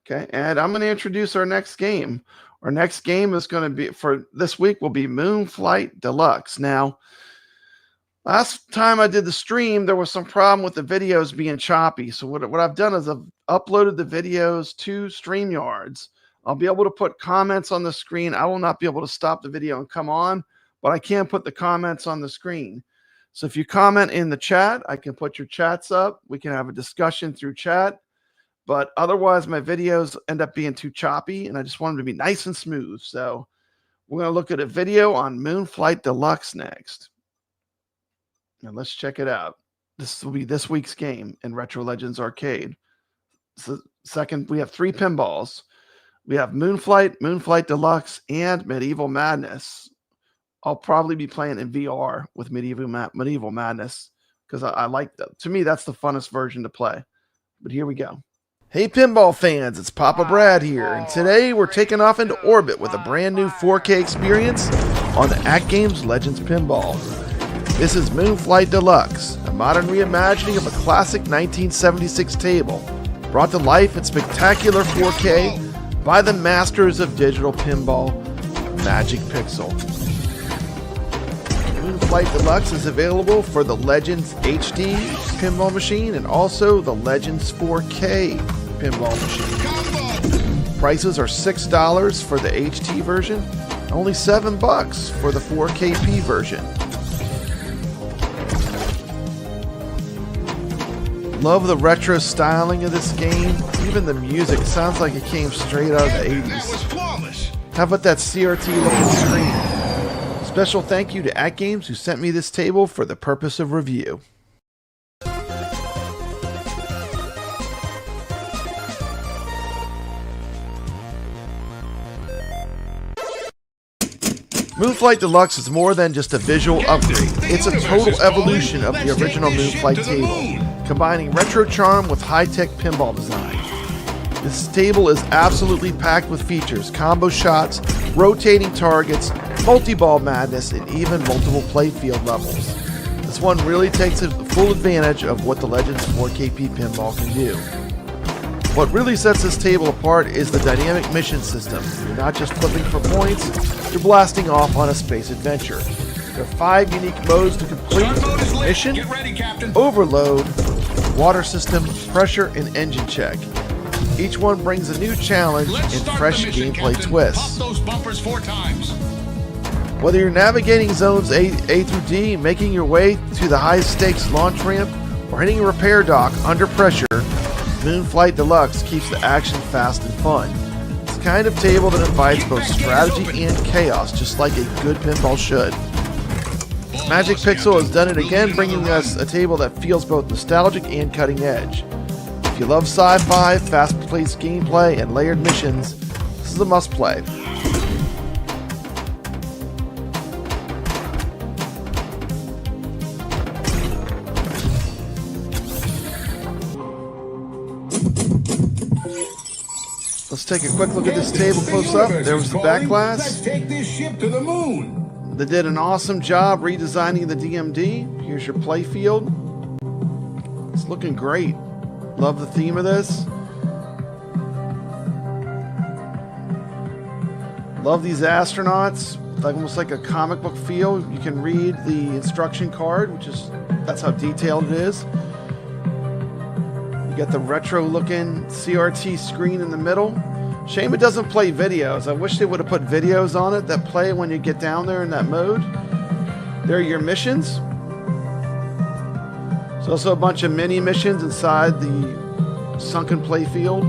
Okay, and I'm going to introduce our next game. Our next game is going to be, for this week, will be Moonflight Deluxe. Now, last time I did the stream, there was some problem with the videos being choppy. So what I've done is I've uploaded the videos to StreamYards. I'll be able to put comments on the screen. I will not be able to stop the video and come on, but I can put the comments on the screen. So if you comment in the chat, I can put your chats up. We can have a discussion through chat. But otherwise, my videos end up being too choppy, and I just want them to be nice and smooth. So we're going to look at a video on Moonflight Deluxe next. And let's check it out. This will be this week's game in Retro Legends Arcade. So second, we have 3 pinballs. We have Moonflight, Moonflight Deluxe, and Medieval Madness. I'll probably be playing in VR with Medieval Madness because I like that. To me, that's the funnest version to play. But here we go. Hey pinball fans, it's Papa Brad here, and today we're taking off into orbit with a brand new 4K experience on the AtGames Legends Pinball. This is Moonflight Deluxe, a modern reimagining of a classic 1976 table, brought to life in spectacular 4K by the masters of digital pinball, Magic Pixel. Moonflight Deluxe is available for the Legends HD pinball machine and also the Legends 4K pinball machine. Prices are $6 for the HD version, only $7 for the 4KP version. Love the retro styling of this game. Even the music sounds like it came straight out of the 80s. How about that CRT looking screen? Special thank you to AtGames who sent me this table for the purpose of review. Moonflight Deluxe is more than just a visual upgrade. It's a total evolution of the original Moonflight table, combining retro charm with high-tech pinball design. This table is absolutely packed with features, combo shots, rotating targets, multi-ball madness, and even multiple playfield levels. This one really takes full advantage of what the Legends 4KP pinball can do. What really sets this table apart is the dynamic mission system. You're not just flipping for points, you're blasting off on a space adventure. There are 5 unique modes to complete: mission, overload, water system, pressure, and engine check. Each one brings a new challenge and fresh gameplay twists. Whether you're navigating zones A through D, making your way to the high-stakes launch ramp, or hitting a repair dock under pressure, Moonflight Deluxe keeps the action fast and fun. It's the kind of table that invites both strategy and chaos, just like a good pinball should. Magic Pixel has done it again, bringing us a table that feels both nostalgic and cutting edge. If you love sci-fi, fast-paced gameplay, and layered missions, this is a must-play. Let's take a quick look at this table close up. There was the back glass. Let's take this ship to the moon. They did an awesome job redesigning the DMD. Here's your play field. It's looking great. Love the theme of this. Love these astronauts. Like almost like a comic book feel. You can read the instruction card, that's how detailed it is. You got the retro looking CRT screen in the middle. Shame it doesn't play videos. I wish they would have put videos on it that play when you get down there in that mode. There are your missions. There's also a bunch of mini missions inside the sunken play field.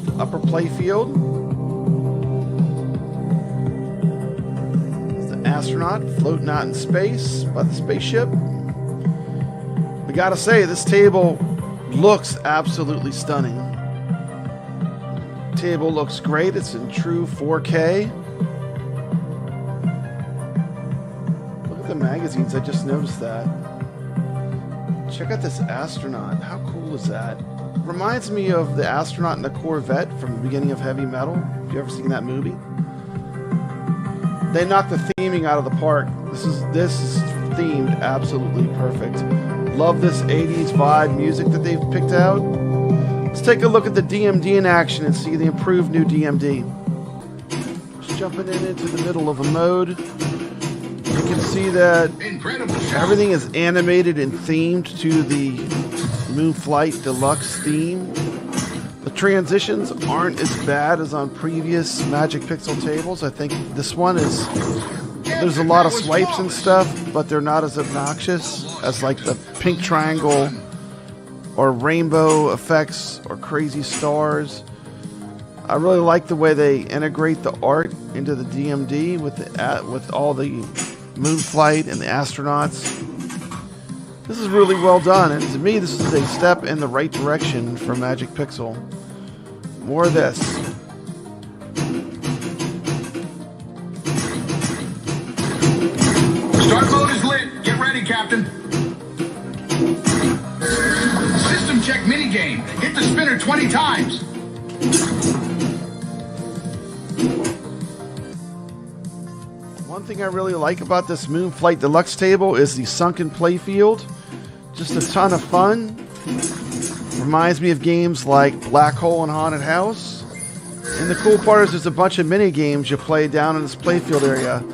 The upper play field. There's the astronaut floating out in space by the spaceship. We gotta say, this table looks absolutely stunning. Table looks great. It's in true 4K. Look at the magazines. I just noticed that. Check out this astronaut. How cool is that? Reminds me of the astronaut in the Corvette from the beginning of Heavy Metal. Have you ever seen that movie? They knocked the theming out of the park. This is themed absolutely perfect. Love this 80s vibe music that they've picked out. Let's take a look at the DMD in action and see the improved new DMD. Just jumping into the middle of a mode. You can see that everything is animated and themed to the Moonflight Deluxe theme. The transitions aren't as bad as on previous Magic Pixel tables. I think this one is... There's a lot of swipes and stuff, but they're not as obnoxious as like the pink triangle or rainbow effects or crazy stars. I really like the way they integrate the art into the DMD with all the Moonflight and the astronauts. This is really well done, and to me this is a step in the right direction for Magic Pixel. More of this. Start mode is lit. Get ready, Captain. time check minigame. Hit the spinner 20 times. One thing I really like about this Moonflight Deluxe table is the sunken playfield. Just a ton of fun. Reminds me of games like Black Hole and Haunted House. And the cool part is there's a bunch of mini games you play down in this playfield area.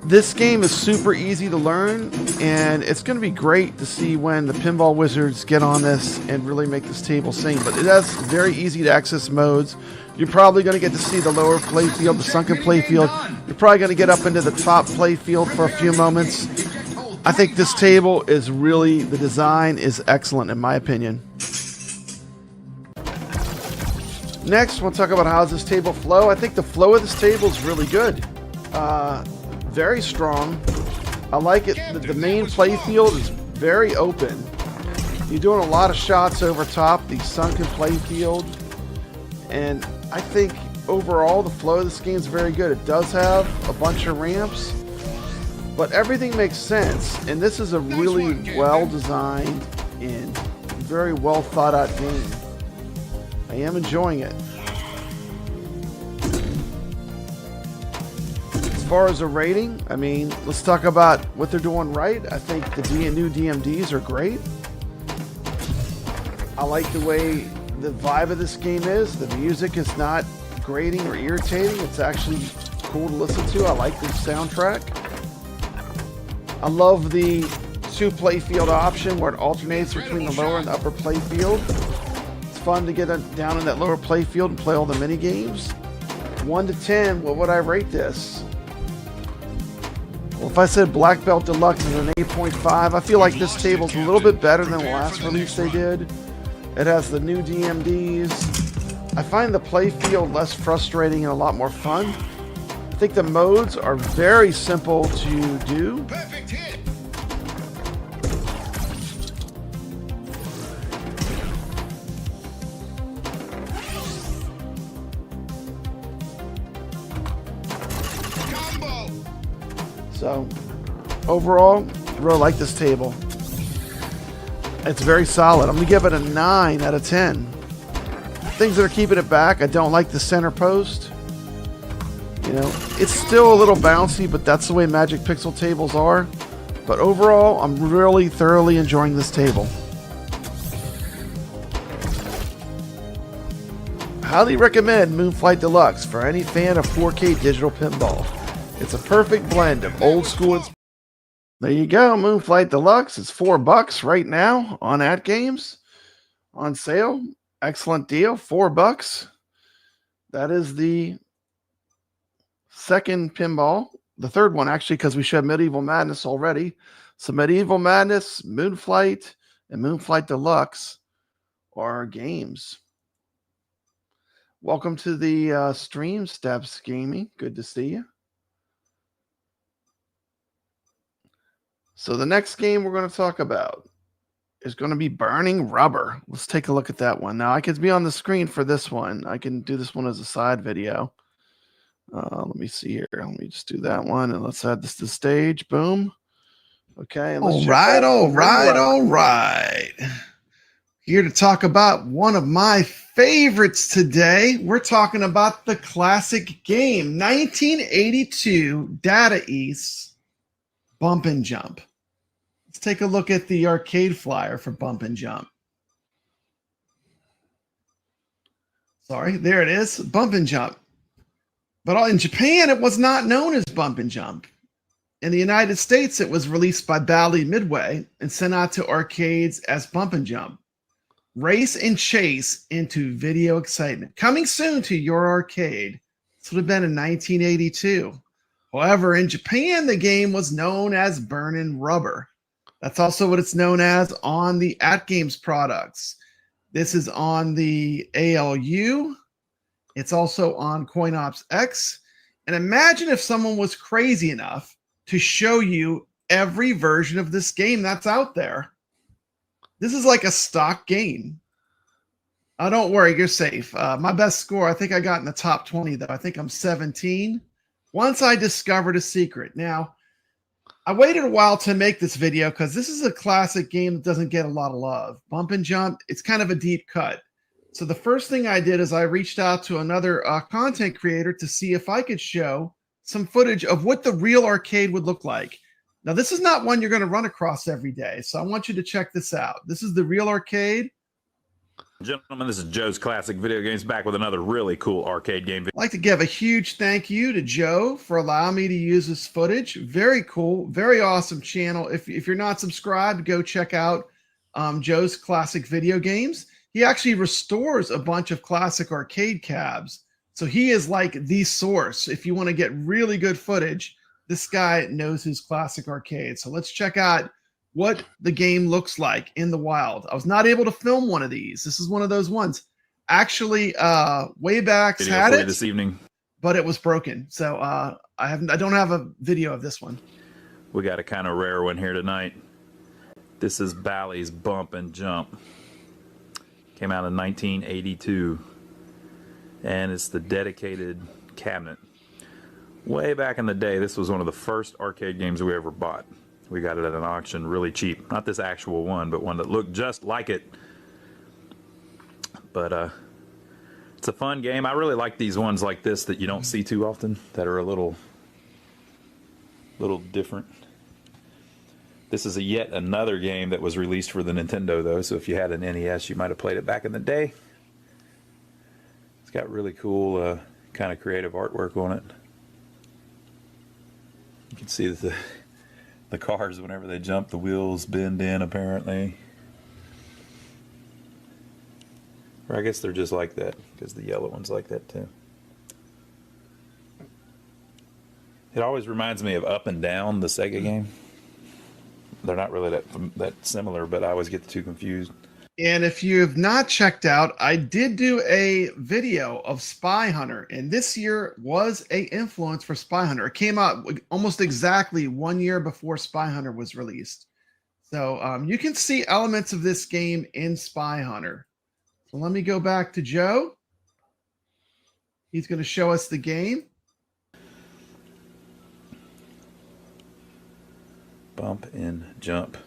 This game is super easy to learn, and it's going to be great to see when the pinball wizards get on this and really make this table sing. But it has very easy to access modes. You're probably going to get to see the lower playfield, the sunken playfield. You're probably going to get up into the top playfield for a few moments. I think this table is really, the design is excellent in my opinion. Next, we'll talk about how does this table flow. I think the flow of this table is really good. Very strong. I like it. The main playfield is very open. You're doing a lot of shots over top the sunken playfield. And I think overall the flow of this game is very good. It does have a bunch of ramps, but everything makes sense. And this is a really well designed and very well thought out game. I am enjoying it. As far as a rating, I mean, let's talk about what they're doing right. I think the new DMDs are great. I like the way the vibe of this game is. The music is not grating or irritating. It's actually cool to listen to. I like the soundtrack. I love the two playfield option where it alternates between the lower and the upper playfield. It's fun to get down in that lower playfield and play all the mini games. 1 to 10, what would I rate this? Well, if I said Black Belt Deluxe is an 8.5, I feel like this table's a little bit better than the last release they did. It has the new DMDs. I find the playfield less frustrating and a lot more fun. I think the modes are very simple to do. Perfect hit. So, overall, I really like this table. It's very solid. I'm going to give it a 9 out of 10. Things that are keeping it back, I don't like the center post. You know, it's still a little bouncy, but that's the way Magic Pixel tables are. But overall, I'm really thoroughly enjoying this table. Highly recommend Moonflight Deluxe for any fan of 4K digital pinball. It's a perfect blend of old school and... There you go, Moonflight Deluxe. It's $4 right now on AtGames. On sale. Excellent deal, $4. That is the second pinball. The third one, actually, because we showed Medieval Madness already. So Medieval Madness, Moonflight, and Moonflight Deluxe are our games. Welcome to the stream, Steps Gaming. Good to see you. So the next game we're going to talk about is going to be Burning Rubber. Let's take a look at that one. Now, I could be on the screen for this one. I can do this one as a side video. Let me see here. Let me just do that one, and let's add this to the stage. Boom. Okay. All right. Here to talk about one of my favorites today. We're talking about the classic game, 1982 Data East Bump and Jump. Let's take a look at the arcade flyer for Bump and Jump. Sorry, there it is, Bump and Jump. But in Japan, it was not known as Bump and Jump. In the United States, it was released by Bally Midway and sent out to arcades as Bump and Jump. Race and chase into video excitement. Coming soon to your arcade. This would have been in 1982. However, in Japan, the game was known as Burnin' Rubber. That's also what it's known as on the AtGames products. This is on the ALU. It's also on CoinOps X. And imagine if someone was crazy enough to show you every version of this game that's out there. This is like a stock game. Oh, don't worry, you're safe. My best score, I think I got in the top 20, though. I think I'm 17. Once I discovered a secret. Now, I waited a while to make this video because this is a classic game that doesn't get a lot of love. Bump and Jump, it's kind of a deep cut. So the first thing I did is I reached out to another content creator to see if I could show some footage of what the real arcade would look like. Now, this is not one you're going to run across every day, so I want you to check this out. This is the real arcade. Gentlemen, this is Joe's Classic Video Games, back with another really cool arcade game. I'd like to give a huge thank you to Joe for allowing me to use this footage. Very cool, very awesome channel. If you're not subscribed, go check out Joe's Classic Video Games. He actually restores a bunch of classic arcade cabs. So he is like the source. If you want to get really good footage, this guy knows his classic arcade. So let's check out what the game looks like in the wild. I was not able to film one of these. This is one of those ones. Actually, Waybacks had it this evening, but it was broken. So I don't have a video of this one. We got a kind of rare one here tonight. This is Bally's Bump and Jump. Came out in 1982, and it's the dedicated cabinet. Way back in the day, this was one of the first arcade games we ever bought. We got it at an auction really cheap. Not this actual one, but one that looked just like it. But it's a fun game. I really like these ones like this that you don't see too often, that are a little different. This is yet another game that was released for the Nintendo, though, so if you had an NES, you might have played it back in the day. It's got really cool kind of creative artwork on it. You can see that the cars, whenever they jump, the wheels bend in, apparently. Or I guess they're just like that, because the yellow one's like that, too. It always reminds me of Up and Down, the Sega game. They're not really that similar, but I always get the two confused. And if you have not checked out, I did do a video of Spy Hunter, and this year was a influence for Spy Hunter. It came out almost exactly 1 year before Spy Hunter was released. So you can see elements of this game in Spy Hunter. So let me go back to Joe. He's going to show us the game. Bump and Jump.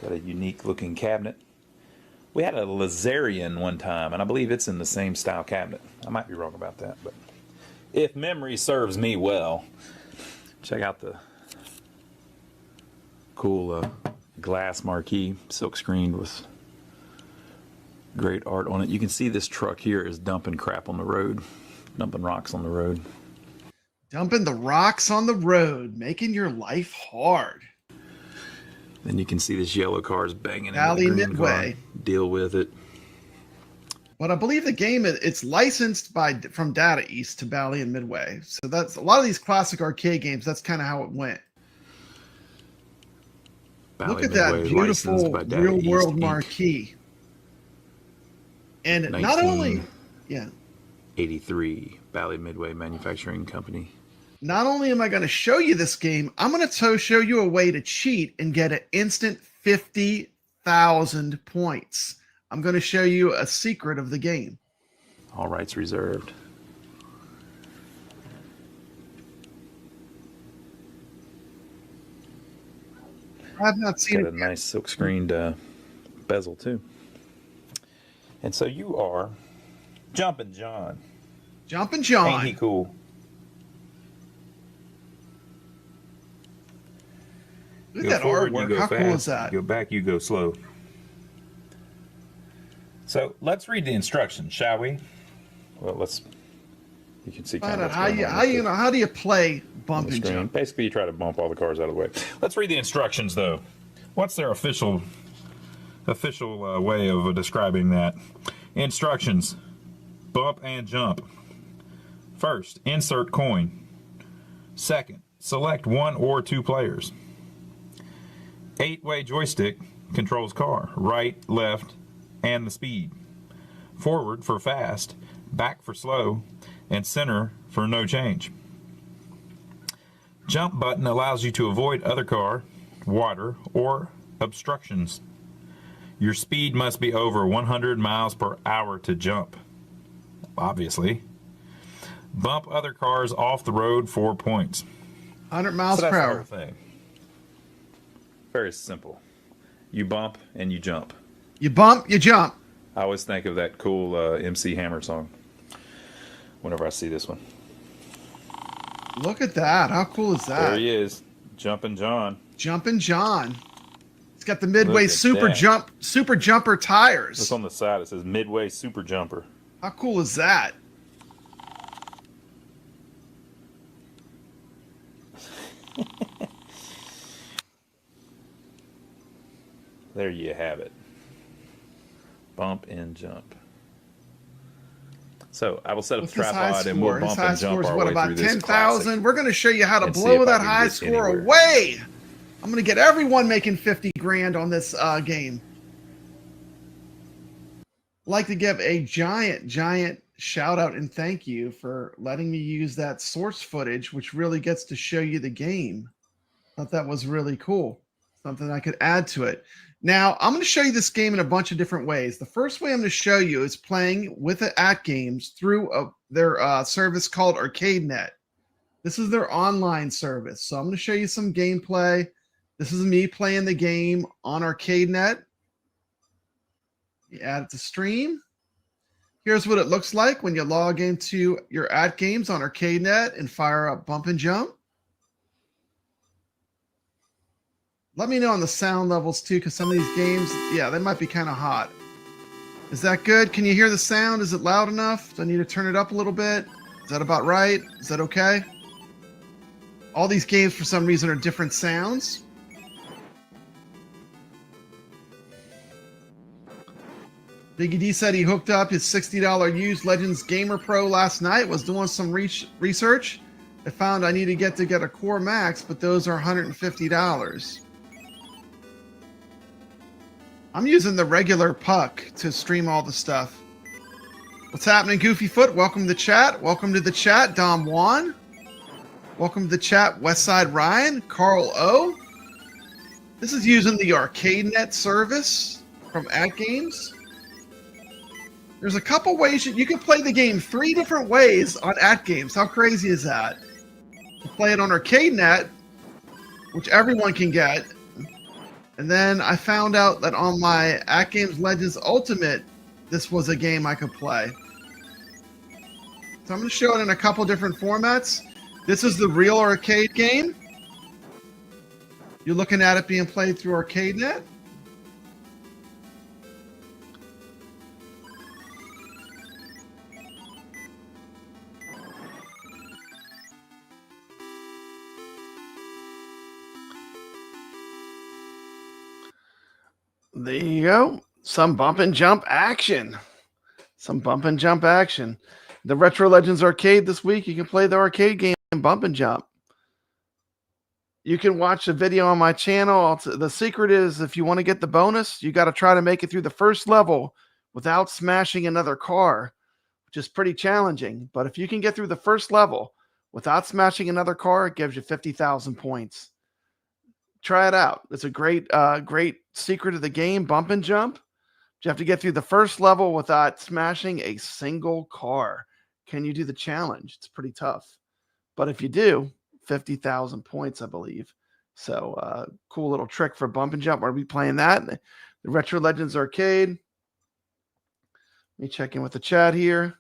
Got a unique looking cabinet. We had a Laserian one time, and I believe it's in the same style cabinet. I might be wrong about that, but if memory serves me well, check out the cool glass marquee, silk screened with great art on it. You can see this truck here is dumping crap on the road, dumping rocks on the road. Dumping the rocks on the road, making your life hard. Then you can see this yellow car is banging Bally into the green Midway. car. Deal with it. But I believe the game, it's licensed from Data East to Bally and Midway. So that's a lot of these classic arcade games. That's kind of how it went. Bally Look at Midway, that beautiful real world Inc. marquee. And not only, 83 Bally Midway Manufacturing Company. Not only am I going to show you this game, I'm going to show you a way to cheat and get an instant 50,000 points. I'm going to show you a secret of the game. All rights reserved. I have not seen Got it a yet. nice silk screened bezel too. And so you are Jumpin' John. Jumpin' John. Ain't he cool? Look at that artwork. How cool is that? You go back, you go slow. So let's read the instructions, shall we? Well, you can see kind of how do you play bump and jump? Basically, you try to bump all the cars out of the way. Let's read the instructions, though. What's their official way of describing that? Instructions: bump and jump. First, insert coin. Second, select one or two players. 8-way joystick controls car, right, left, and the speed. Forward for fast, back for slow, and center for no change. Jump button allows you to avoid other car, water, or obstructions. Your speed must be over 100 miles per hour to jump, obviously. Bump other cars off the road for points. 100 miles So per that's the hour. whole thing. Very simple. You bump and you jump. You bump, you jump. I always think of that cool MC Hammer song whenever I see this one. Look at that. How cool is that? There he is, Jumpin' John. Jumpin' John. It's got the Midway Look at Super that. Super Jumper tires. It's on the side. It says Midway Super Jumper. How cool is that? There you have it. Bump and jump. So I will set up What's the his high tripod and we'll score? His bump high and score jump is our what, way about through this 10,000? We're going to show you how to and see blow if I that can high get score anywhere. away. I'm going to get everyone making 50 grand on this game. I'd like to give a giant shout out and thank you for letting me use that source footage, which really gets to show you the game. Thought that was really cool. Something I could add to it. Now, I'm going to show you this game in a bunch of different ways. The first way I'm going to show you is playing with the AtGames through their service called ArcadeNet. This is their online service. So I'm going to show you some gameplay. This is me playing the game on ArcadeNet. You add it to stream. Here's what it looks like when you log into your AtGames on ArcadeNet and fire up Bump and Jump. Let me know on the sound levels too, because some of these games, yeah, they might be kind of hot. Is that good? Can you hear the sound? Is it loud enough? Do I need to turn it up a little bit? Is that about right? Is that okay? All these games, for some reason, are different sounds. Biggie D said he hooked up his $60 used Legends Gamer Pro last night, was doing some research. I found I need to get a Core Max, but those are $150. I'm using the regular puck to stream all the stuff. What's happening, Goofy Foot? Welcome to the chat. Welcome to the chat, Dom Juan. Welcome to the chat, Westside Ryan, Carl O. This is using the ArcadeNet service from AtGames. There's a couple ways you can play the game 3 different ways on AtGames. How crazy is that? You play it on ArcadeNet, which everyone can get. And then I found out that on my AtGames Legends Ultimate, this was a game I could play. So I'm going to show it in a couple different formats. This is the real arcade game. You're looking at it being played through ArcadeNet. There you go. Some bump and jump action. Some bump and jump action. The Retro Legends Arcade this week, you can play the arcade game Bump and Jump. You can watch the video on my channel. The secret is if you want to get the bonus, you got to try to make it through the first level without smashing another car, which is pretty challenging. But if you can get through the first level without smashing another car, it gives you 50,000 points. Try it out. It's a great secret of the game, Bump and Jump. You have to get through the first level without smashing a single car. Can you do the challenge? It's pretty tough. But if you do, 50,000 points, I believe. So cool little trick for Bump and Jump. We'll be playing that. The Retro Legends Arcade. Let me check in with the chat here.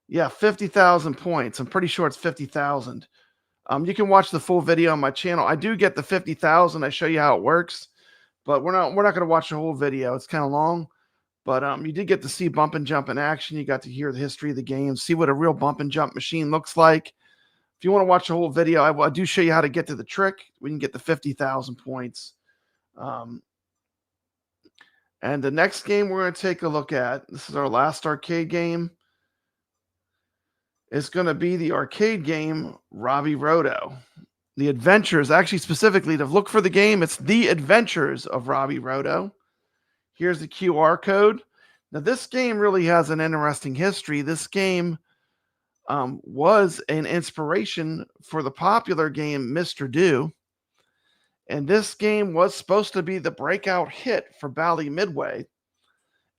Yeah, 50,000 points. I'm pretty sure it's 50,000. You can watch the full video on my channel. I do get the 50,000. I show you how it works, but we're not going to watch the whole video. It's kind of long, but you did get to see Bump and Jump in action. You got to hear the history of the game, see what a real Bump and Jump machine looks like. If you want to watch the whole video, I do show you how to get to the trick. We can get the 50,000 points. And the next game we're going to take a look at, this is our last arcade game. It's going to be the arcade game Robby Roto. The Adventures, actually specifically to look for the game, it's The Adventures of Robby Roto. Here's the QR code. Now this game really has an interesting history. This game was an inspiration for the popular game Mr. Do. And this game was supposed to be the breakout hit for Bally Midway.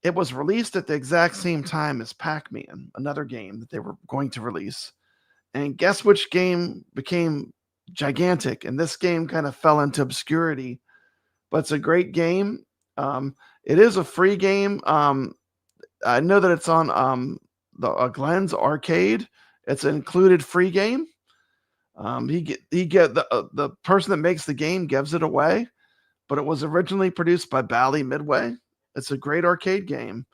It was released at the exact same time as Pac-Man, another game that they were going to release. And guess which game became gigantic, and this game kind of fell into obscurity. But it's a great game. It is a free game. I know that it's on the Glenn's Arcade. It's an included free game. The person that makes the game gives it away, but it was originally produced by Bally Midway. It's a great arcade game.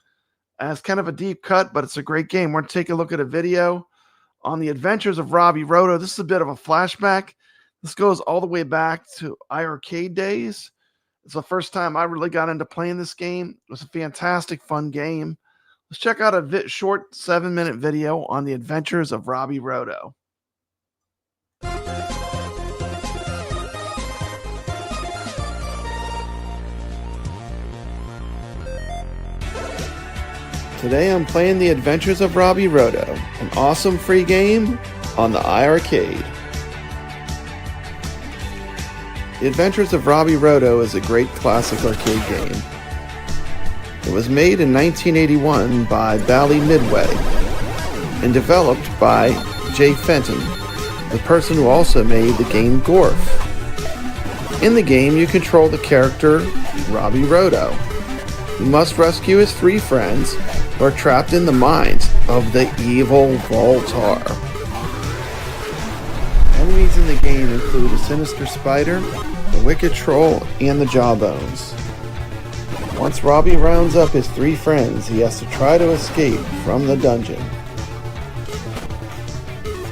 And it's kind of a deep cut, but it's a great game. We're going to take a look at a video on the adventures of Robby Roto. This is a bit of a flashback. This goes all the way back to iArcade days. It's the first time I really got into playing this game. It was a fantastic, fun game. Let's check out a short 7-minute video on the adventures of Robby Roto. Today I'm playing The Adventures of Robby Roto, an awesome free game on the iArcade. The Adventures of Robby Roto is a great classic arcade game. It was made in 1981 by Bally Midway and developed by Jay Fenton, the person who also made the game Gorf. In the game, you control the character Robby Roto, who must rescue his 3 friends who are trapped in the mines of the evil Voltar. Enemies in the game include a sinister spider, the wicked troll, and the jawbones. Once Robby rounds up his 3 friends, he has to try to escape from the dungeon.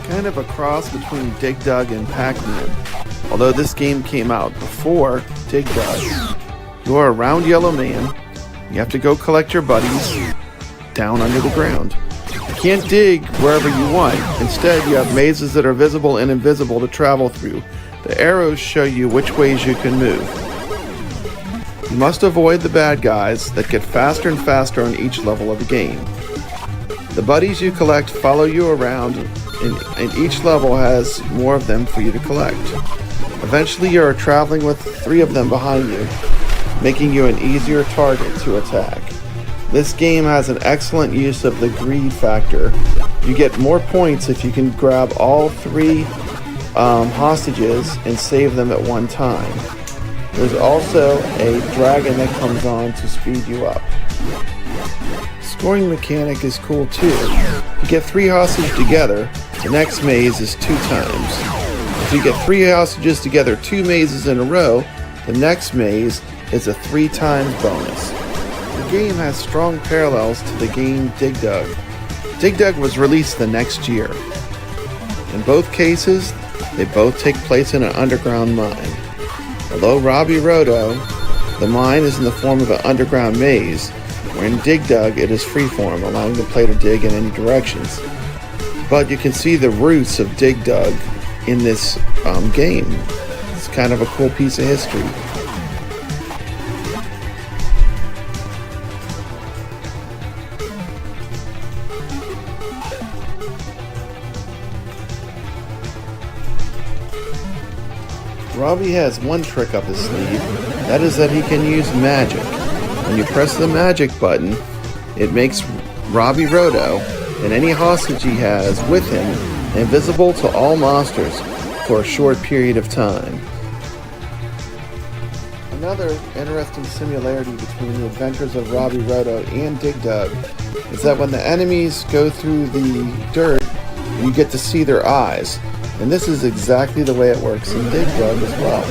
Kind of a cross between Dig Dug and Pac-Man, although this game came out before Dig Dug. You are a round yellow man. You have to go collect your buddies down under the ground. You can't dig wherever you want. Instead, you have mazes that are visible and invisible to travel through. The arrows show you which ways you can move. You must avoid the bad guys that get faster and faster on each level of the game. The buddies you collect follow you around, and each level has more of them for you to collect. Eventually, you are traveling with 3 of them behind you, making you an easier target to attack. This game has an excellent use of the greed factor. You get more points if you can grab all 3 hostages and save them at one time. There's also a dragon that comes on to speed you up. Scoring mechanic is cool too. You get 3 hostages together, the next maze is 2 times. If you get 3 hostages together 2 mazes in a row, the next maze is a 3 times bonus. The game has strong parallels to the game Dig Dug. Dig Dug was released the next year. In both cases, they both take place in an underground mine. Although Robby Roto, the mine is in the form of an underground maze, where in Dig Dug it is freeform, allowing the player to dig in any directions. But you can see the roots of Dig Dug in this game. It's kind of a cool piece of history. Robby has one trick up his sleeve, that is that he can use magic. When you press the magic button, it makes Robby Roto and any hostage he has with him invisible to all monsters for a short period of time. Another interesting similarity between the adventures of Robby Roto and Dig Dug is that when the enemies go through the dirt, you get to see their eyes. And this is exactly the way it works in Dig Dug as well.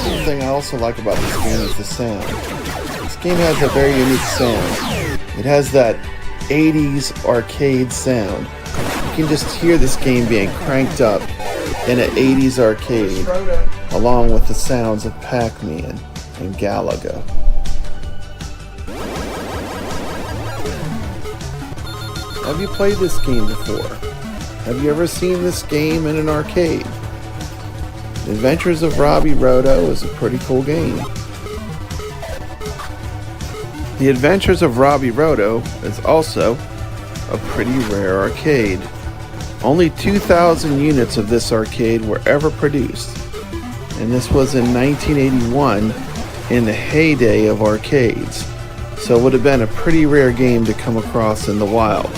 One thing I also like about this game is the sound. This game has a very unique sound. It has that 80s arcade sound. You can just hear this game being cranked up in an 80s arcade, along with the sounds of Pac-Man and Galaga. Have you played this game before? Have you ever seen this game in an arcade? The Adventures of Robby Roto is a pretty cool game. The Adventures of Robby Roto is also a pretty rare arcade. Only 2,000 units of this arcade were ever produced, and this was in 1981 in the heyday of arcades, so it would have been a pretty rare game to come across in the wild.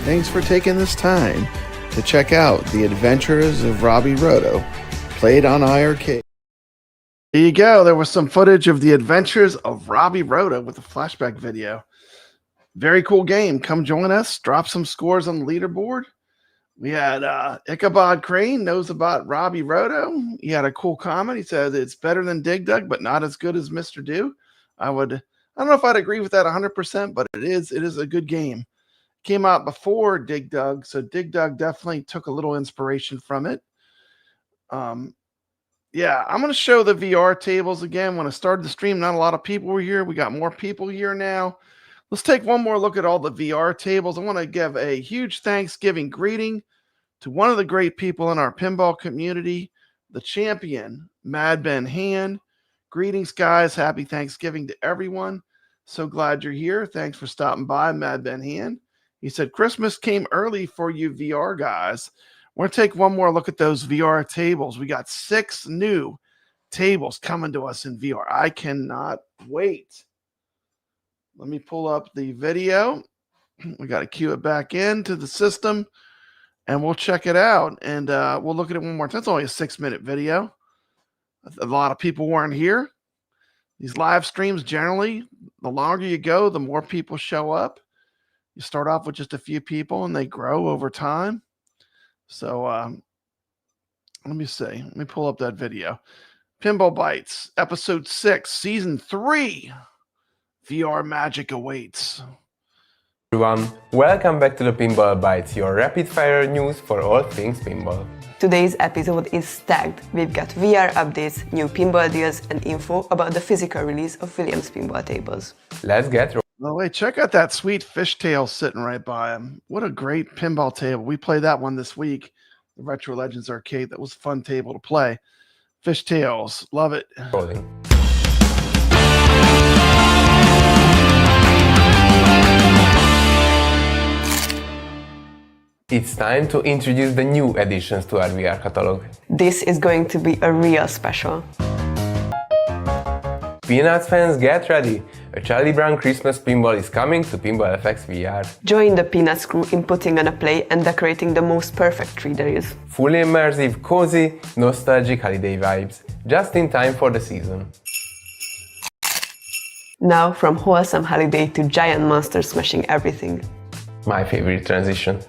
Thanks for taking this time to check out The Adventures of Robby Roto, played on iArcade. There you go. There was some footage of The Adventures of Robby Roto with a flashback video. Very cool game. Come join us. Drop some scores on the leaderboard. We had Ichabod Crane knows about Robby Roto. He had a cool comment. He said it's better than Dig Dug, but not as good as Mr. Do. I don't know if I'd agree with that 100%, but it is a good game. Came out before Dig Dug, so Dig Dug definitely took a little inspiration from it. Yeah, I'm going to show the VR tables again. When I started the stream, not a lot of people were here. We got more people here now. Let's take one more look at all the VR tables. I want to give a huge Thanksgiving greeting to one of the great people in our pinball community, the champion, Mad Ben Hand. Greetings, guys. Happy Thanksgiving to everyone. So glad you're here. Thanks for stopping by, Mad Ben Hand. He said, Christmas came early for you VR guys. We're going to take one more look at those VR tables. We got 6 new tables coming to us in VR. I cannot wait. Let me pull up the video. We got to cue it back into the system, and we'll check it out. And we'll look at it one more time. It's only a 6-minute video. A lot of people weren't here. These live streams, generally, the longer you go, the more people show up. You start off with just a few people, and they grow over time. So let me see. Let me pull up that video. Pinball Bites, Episode 6, Season 3. VR magic awaits. Everyone, welcome back to the Pinball Bites, your rapid-fire news for all things pinball. Today's episode is stacked. We've got VR updates, new pinball deals, and info about the physical release of Williams pinball tables. Let's get rolling. Oh, wait, check out that sweet fishtail sitting right by him. What a great pinball table. We played that one this week, the Retro Legends Arcade. That was a fun table to play. Fishtails, love it. Rolling. It's time to introduce the new additions to our VR catalog. This is going to be a real special. Peanuts fans, get ready! A Charlie Brown Christmas pinball is coming to Pinball FX VR. Join the Peanuts crew in putting on a play and decorating the most perfect tree there is. Fully immersive, cozy, nostalgic holiday vibes, just in time for the season. Now from wholesome holiday to giant monsters smashing everything. My favorite transition.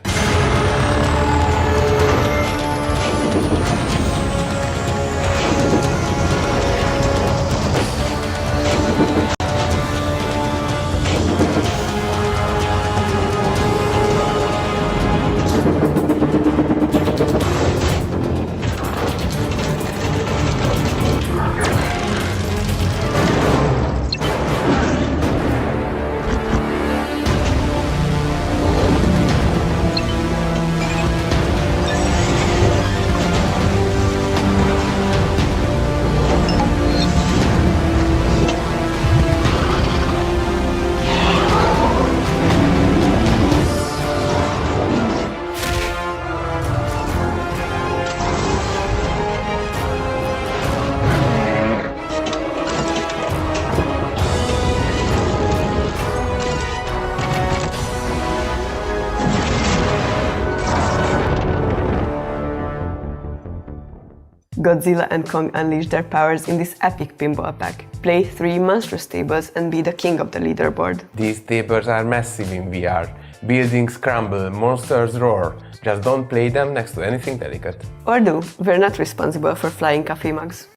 Godzilla and Kong unleash their powers in this epic pinball pack. Play 3 monstrous tables and be the king of the leaderboard. These tables are massive in VR. Buildings crumble, monsters roar. Just don't play them next to anything delicate. Or do, we're not responsible for flying coffee mugs.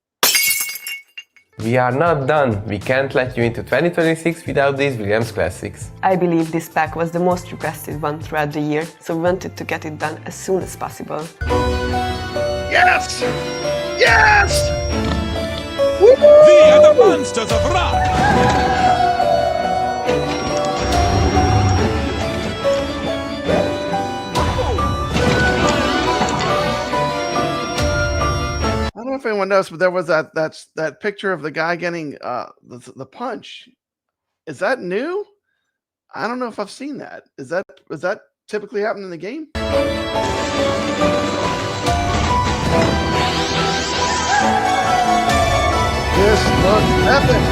We are not done. We can't let you into 2026 without these Williams classics. I believe this pack was the most requested one throughout the year, so we wanted to get it done as soon as possible. Yes! Yes! We are the monsters of rock! I don't know if anyone knows, but there was that picture of the guy getting the punch. Is that new? I don't know if I've seen that. Is that typically happening in the game? This looks epic.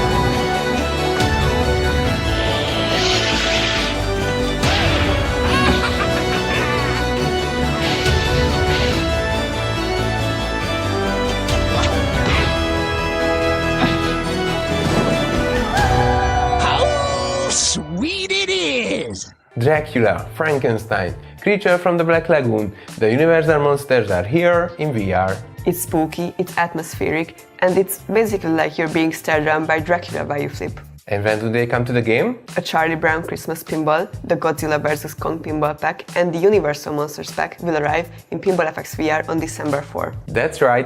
Sweet it is! Dracula, Frankenstein, Creature from the Black Lagoon, the Universal monsters are here in VR. It's spooky, it's atmospheric, and it's basically like you're being stared down by Dracula while you flip. And when do they come to the game? A Charlie Brown Christmas Pinball, the Godzilla vs. Kong Pinball Pack, and the Universal Monsters Pack will arrive in Pinball FX VR on December 4. That's right.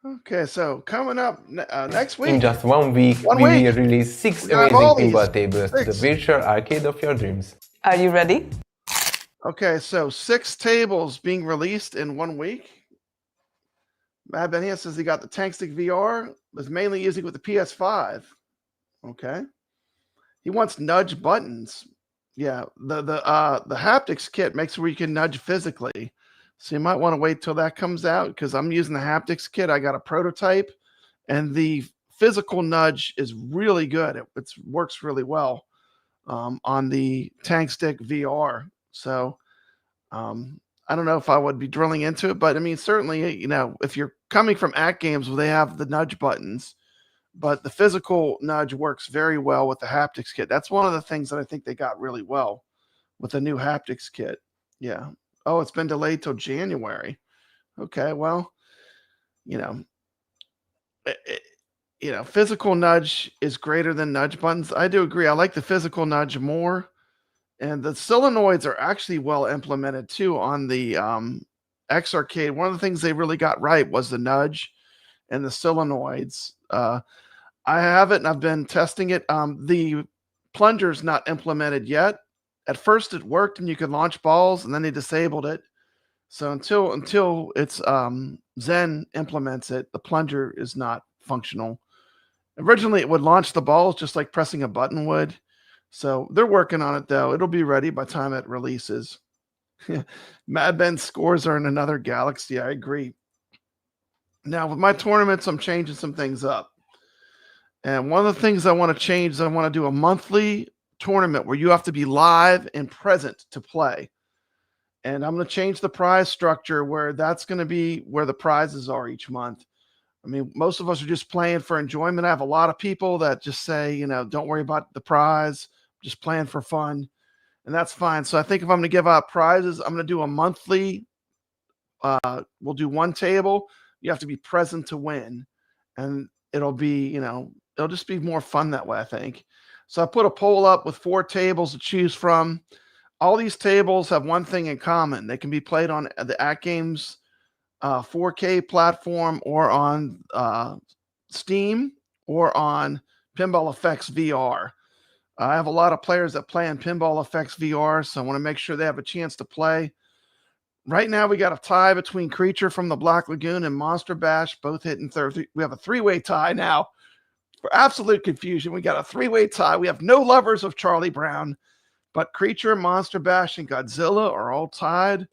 Okay, so coming up next week. In just 1 week, we will release 6 amazing pinball tables to the virtual arcade of your dreams. Are you ready? Okay, so 6 tables being released in 1 week. Mad Ben here says he got the Tank Stick VR, was mainly using with the PS5. Okay. He wants nudge buttons. Yeah, the haptics kit makes where you can nudge physically. So you might want to wait till that comes out because I'm using the haptics kit. I got a prototype, and the physical nudge is really good. It works really well on the Tank Stick VR. So I don't know if I would be drilling into it, but I mean, certainly, you know, if you're coming from AtGames, well, they have the nudge buttons, but the physical nudge works very well with the haptics kit. That's one of the things that I think they got really well with the new haptics kit. Yeah. Oh, it's been delayed till January. Okay, well, you know, physical nudge is greater than nudge buttons. I do agree. I like the physical nudge more, and the solenoids are actually well implemented too on the X Arcade. One of the things they really got right was the nudge and the solenoids. I have it and I've been testing it. The plunger's not implemented yet. At first it worked and you could launch balls, and then they disabled it. So until it's Zen implements it, the plunger is not functional. Originally it would launch the balls just like pressing a button would. So they're working on it though. It'll be ready by the time it releases. Mad Ben's scores are in another galaxy. I agree. Now with my tournaments, I'm changing some things up. And one of the things I want to change is I want to do a monthly tournament where you have to be live and present to play. And I'm going to change the prize structure where that's going to be where the prizes are each month. I mean, most of us are just playing for enjoyment. I have a lot of people that just say, you know, don't worry about the prize, just playing for fun. And that's fine. So I think if I'm going to give out prizes, I'm going to do a monthly, we'll do 1 table. You have to be present to win. And it'll be, you know, it'll just be more fun that way, I think. So I put a poll up with 4 tables to choose from. All these tables have one thing in common. They can be played on the AtGames 4K platform or on Steam or on Pinball FX VR. I have a lot of players that play on Pinball FX VR, so I want to make sure they have a chance to play. Right now, we got a tie between Creature from the Black Lagoon and Monster Bash, both hitting third. We have a 3-way tie now. For absolute confusion, we got a 3-way tie. We have no lovers of Charlie Brown, but Creature, Monster Bash, and Godzilla are all tied.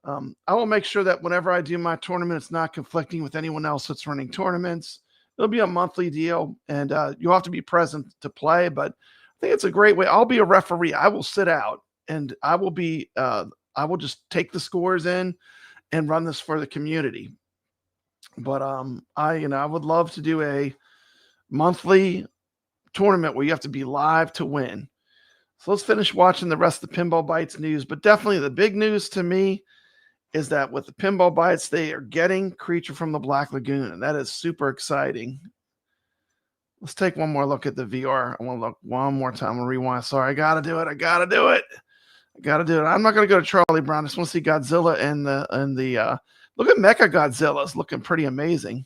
I will make sure that whenever I do my tournament, it's not conflicting with anyone else that's running tournaments. It'll be a monthly deal, and you'll have to be present to play, but I think it's a great way. I'll be a referee. I will sit out, and I will be I will just take the scores in and run this for the community. But I would love to do a monthly tournament where you have to be live to win. So let's finish watching the rest of the Pinball Bites news. But definitely the big news to me is that with the Pinball Bites, they are getting Creature from the Black Lagoon, and that is super exciting. Let's take one more look at the VR. I want to look one more time. I'm going to rewind. Sorry, I got to do it. I got to do it. I'm not going to go to Charlie Brown. I just want to see Godzilla and the look at Mecha Godzilla. It's looking pretty amazing.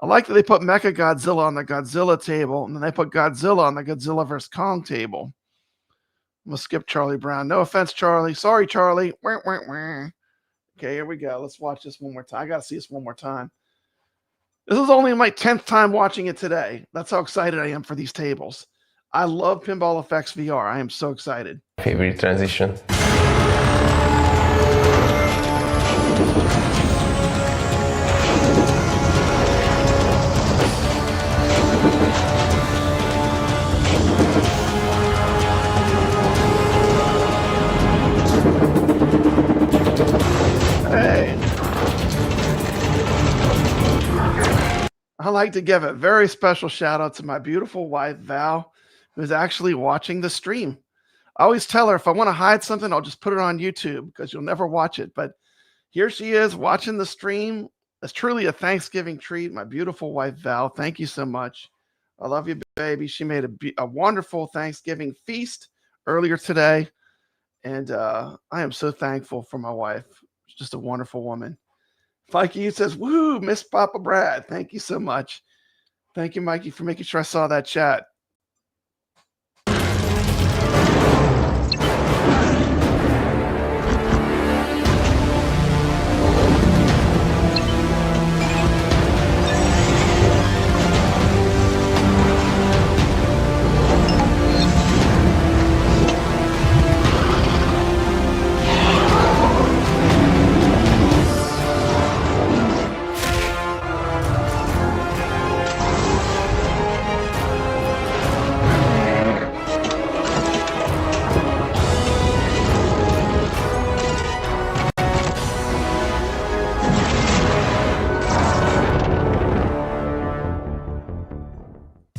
I like that they put Mecha Godzilla on the Godzilla table, and then they put Godzilla on the Godzilla vs. Kong table. I'm going to skip Charlie Brown. No offense, Charlie. Sorry, Charlie. Wah, wah, wah. Okay, here we go. Let's watch this one more time. I got to see this one more time. This is only my 10th time watching it today. That's how excited I am for these tables. I love Pinball FX VR. I am so excited. Favorite transition. I'd like to give a very special shout out to my beautiful wife, Val, who's actually watching the stream. I always tell her if I want to hide something, I'll just put it on YouTube because you'll never watch it. But here she is watching the stream. It's truly a Thanksgiving treat. My beautiful wife, Val, thank you so much. I love you, baby. She made a wonderful Thanksgiving feast earlier today. And I am so thankful for my wife. She's just a wonderful woman. Mikey says, woo, Miss Papa Brad. Thank you so much. Thank you, Mikey, for making sure I saw that chat.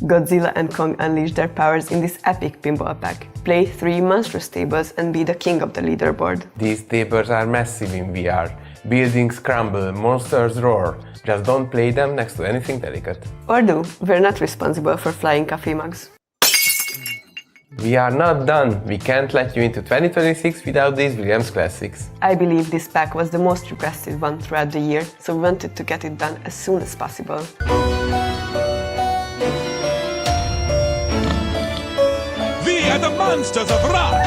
Godzilla and Kong unleash their powers in this epic pinball pack. Play 3 monstrous tables and be the king of the leaderboard. These tables are massive in VR. Buildings crumble, monsters roar. Just don't play them next to anything delicate. Or do. We're not responsible for flying coffee mugs. We are not done. We can't let you into 2026 without these Williams classics. I believe this pack was the most requested one throughout the year, so we wanted to get it done as soon as possible. We are the monsters of rock!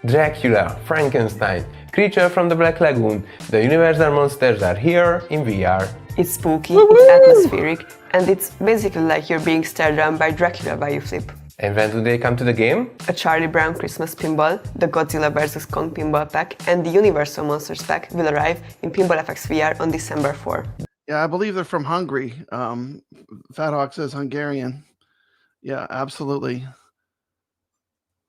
Dracula, Frankenstein, Creature from the Black Lagoon, the Universal monsters are here in VR. It's spooky, it's atmospheric, and it's basically like you're being stared down by Dracula while you flip. And when do they come to the game? A Charlie Brown Christmas Pinball, the Godzilla vs. Kong Pinball Pack, and the Universal Monsters Pack will arrive in Pinball FX VR on December 4. Yeah, I believe they're from Hungary. Fat Hawk says Hungarian. Yeah, absolutely.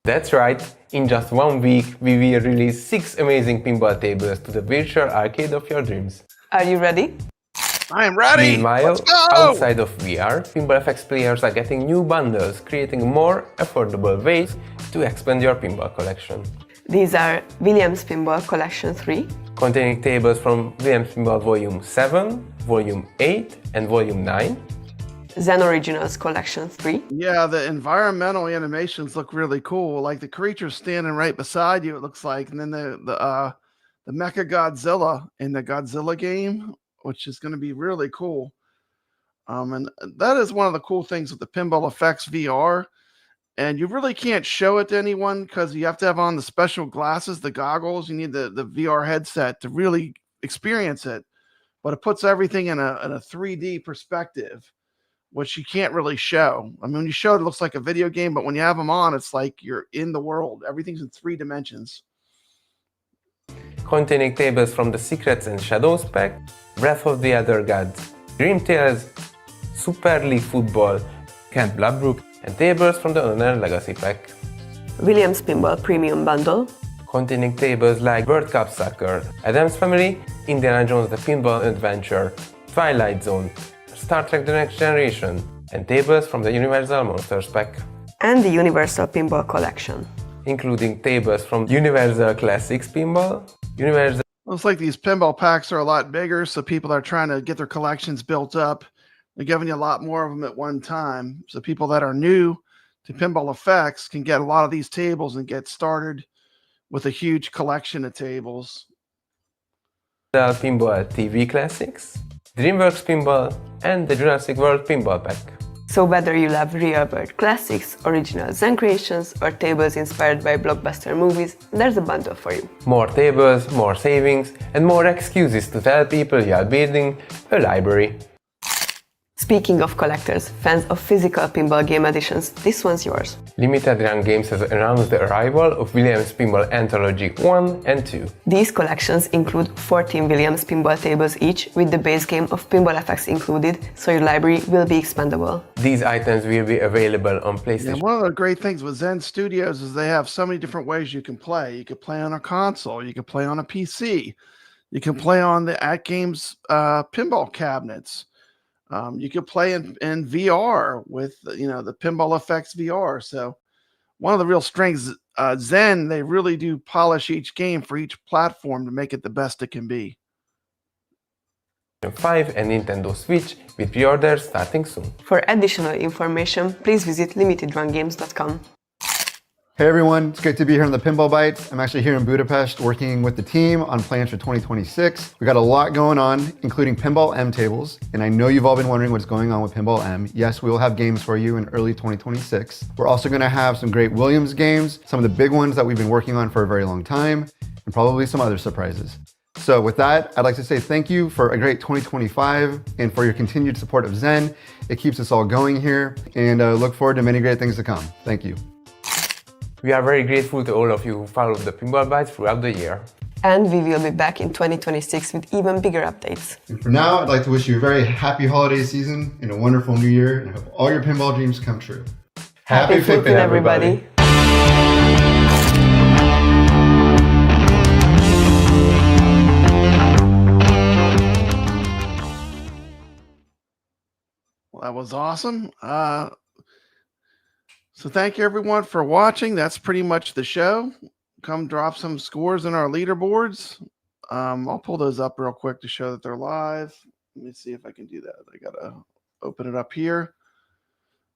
That's right, in just 1 week we will release 6 amazing pinball tables to the virtual arcade of your dreams. Are you ready? I am ready! Meanwhile, let's go! Outside of VR, Pinball FX players are getting new bundles, creating more affordable ways to expand your pinball collection. These are Williams Pinball Collection 3, containing tables from Williams Pinball Volume 7, Volume 8 and Volume 9. Zen Originals Collection 3. Yeah, the environmental animations look really cool. Like the creature's standing right beside you, it looks like. And then the Mecha Godzilla in the Godzilla game, which is going to be really cool. And that is one of the cool things with the Pinball FX VR And you really can't show it to anyone because you have to have on the special glasses, the goggles. You need the VR headset to really experience it. But it puts everything in a 3D perspective, which you can't really show. I mean, when you show it, it looks like a video game, but when you have them on, it's like you're in the world. Everything's in 3 dimensions. Containing tables from the Secrets and Shadows pack, Breath of the Other Gods, Dream Tales, Super League Football, Camp Bloodbrook, and tables from the Honor Legacy pack. Williams Pinball Premium Bundle, containing tables like World Cup Soccer, Addams Family, Indiana Jones The Pinball Adventure, Twilight Zone, Star Trek The Next Generation, and tables from the Universal Monsters pack. and the Universal Pinball Collection, including tables from Universal Classics Pinball, Universal... Looks like these pinball packs are a lot bigger, so people are trying to get their collections built up. They're giving you a lot more of them at one time. So people that are new to Pinball FX can get a lot of these tables and get started with a huge collection of tables. Pinball TV Classics, DreamWorks Pinball, and the Jurassic World Pinball Pack. So whether you love real-world classics, original Zen creations, or tables inspired by blockbuster movies, there's a bundle for you. More tables, more savings, and more excuses to tell people you're building a library. Speaking of collectors, fans of physical pinball game editions, this one's yours. Limited Run Games has announced the arrival of Williams Pinball Anthology 1 and 2. These collections include 14 Williams pinball tables each, with the base game of Pinball FX included, so your library will be expandable. These items will be available on PlayStation. Yeah, one of the great things with Zen Studios is they have so many different ways you can play. You can play on a console, you can play on a PC, you can play on the AtGames pinball cabinets. You could play in VR with, the Pinball FX VR. So one of the real strengths, Zen, they really do polish each game for each platform to make it the best it can be. 5 and Nintendo Switch with pre-orders starting soon. For additional information, please visit limitedrungames.com. Hey everyone, it's great to be here on the Pinball Bites. I'm actually here in Budapest working with the team on plans for 2026. We got a lot going on, including Pinball M tables, and I know you've all been wondering what's going on with Pinball M. Yes, we will have games for you in early 2026. We're also going to have some great Williams games, some of the big ones that we've been working on for a very long time, and probably some other surprises. So with that, I'd like to say thank you for a great 2025 and for your continued support of Zen. It keeps us all going here, and look forward to many great things to come. Thank you. We are very grateful to all of you who followed the Pinball Bites throughout the year. And we will be back in 2026 with even bigger updates. And for now, I'd like to wish you a very happy holiday season and a wonderful new year, and I hope all your pinball dreams come true. Happy flipping, everybody! Well, that was awesome. So thank you everyone for watching. That's pretty much the show. Come drop some scores in our leaderboards. I'll pull those up real quick to show that they're live. Let me see if I can do that. I gotta open it up here.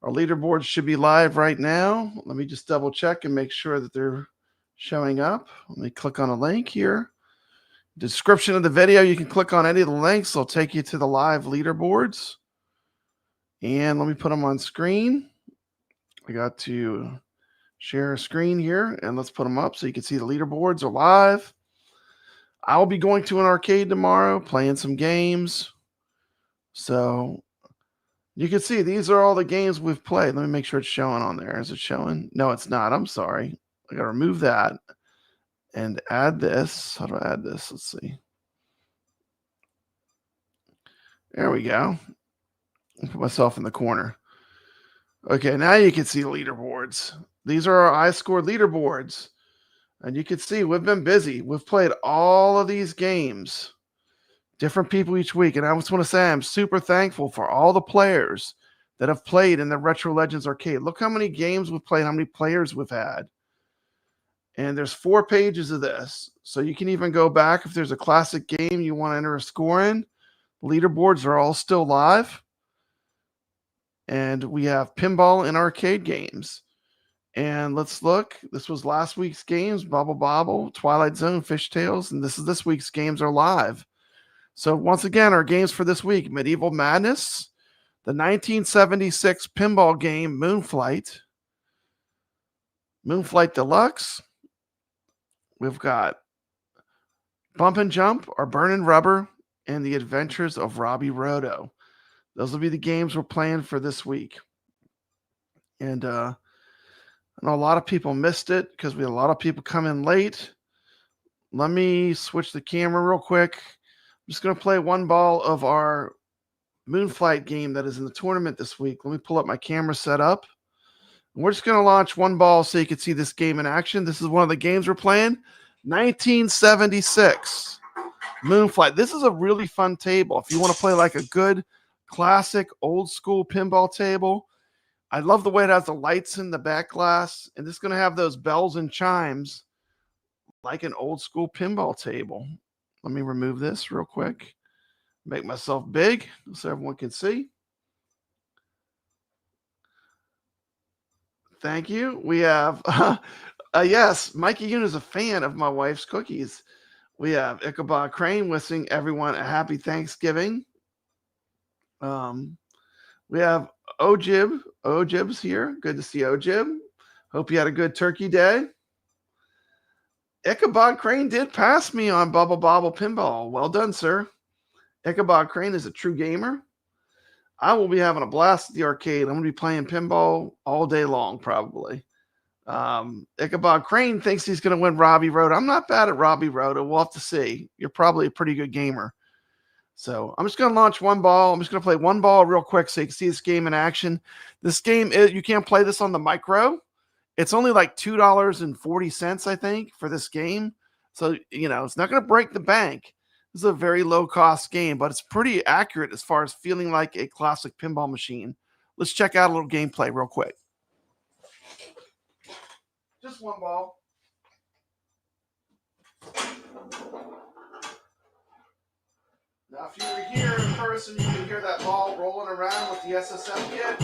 Our leaderboards should be live right now. Let me just double check and make sure that they're showing up. Let me click on a link here. Description of the video, you can click on any of the links. They'll take you to the live leaderboards. And let me put them on screen. I got to share a screen here, and let's put them up so you can see the leaderboards are live. I'll be going to an arcade tomorrow, playing some games. So you can see these are all the games we've played. Let me make sure it's showing on there. Is it showing? No, it's not. I'm sorry. I got to remove that and add this. How do I add this? Let's see. There we go. I'll put myself in the corner. Okay, now you can see the leaderboards. These are our iScored leaderboards. And you can see we've been busy. We've played all of these games. Different people each week. And I just want to say I'm super thankful for all the players that have played in the Retro Legends Arcade. Look how many games we've played, how many players we've had. And there's 4 pages of this. So you can even go back if there's a classic game you want to enter a score in. The leaderboards are all still live. And we have pinball and arcade games. And let's look. This was last week's games, Bobble Bobble, Twilight Zone, Fishtails, and this week's games are live. So once again, our games for this week, Medieval Madness, the 1976 pinball game Moonflight, Moonflight Deluxe. We've got Bump and Jump or Burnin' Rubber and The Adventures of Robby Roto. Those will be the games we're playing for this week. And I know a lot of people missed it because we had a lot of people come in late. Let me switch the camera real quick. I'm just going to play one ball of our Moonflight game that is in the tournament this week. Let me pull up my camera setup. We're just going to launch one ball so you can see this game in action. This is one of the games we're playing. 1976 Moonflight. This is a really fun table. If you want to play like a good classic old school pinball table, I love the way it has the lights in the back glass, and this is going to have those bells and chimes like an old school pinball table. Let me remove this real quick. Make myself big so everyone can see. Thank you. We have, yes, Mikey Yoon is a fan of my wife's cookies. We have Ichabod Crane wishing everyone a happy Thanksgiving. We have Ojib. Ojib's here. Good to see Ojib. Hope you had a good turkey day. Ichabod Crane did pass me on Bubble Bobble Pinball. Well done, sir. Ichabod Crane is a true gamer. I will be having a blast at the arcade. I'm going to be playing pinball all day long, probably. Ichabod Crane thinks he's going to win Robby Roto. I'm not bad at Robby Roto. We'll have to see. You're probably a pretty good gamer. So I'm just going to launch one ball. I'm just going to play one ball real quick so you can see this game in action. This game, you can't play this on the micro. It's only like $2.40, I think, for this game. So, you know, it's not going to break the bank. This is a very low-cost game, but it's pretty accurate as far as feeling like a classic pinball machine. Let's check out a little gameplay real quick. Just one ball. Now, if you were here in person, you can hear that ball rolling around with the SSM kit.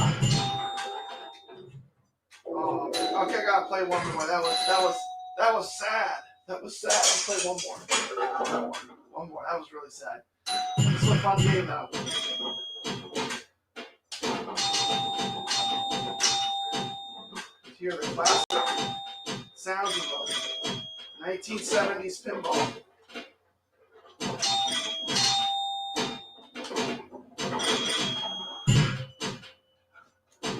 Oh, okay, I gotta play one more. That was sad. That was sad. I'll play one more. One more. That was really sad. It's a fun game though. You hear the classic sounds of the 1970s pinball.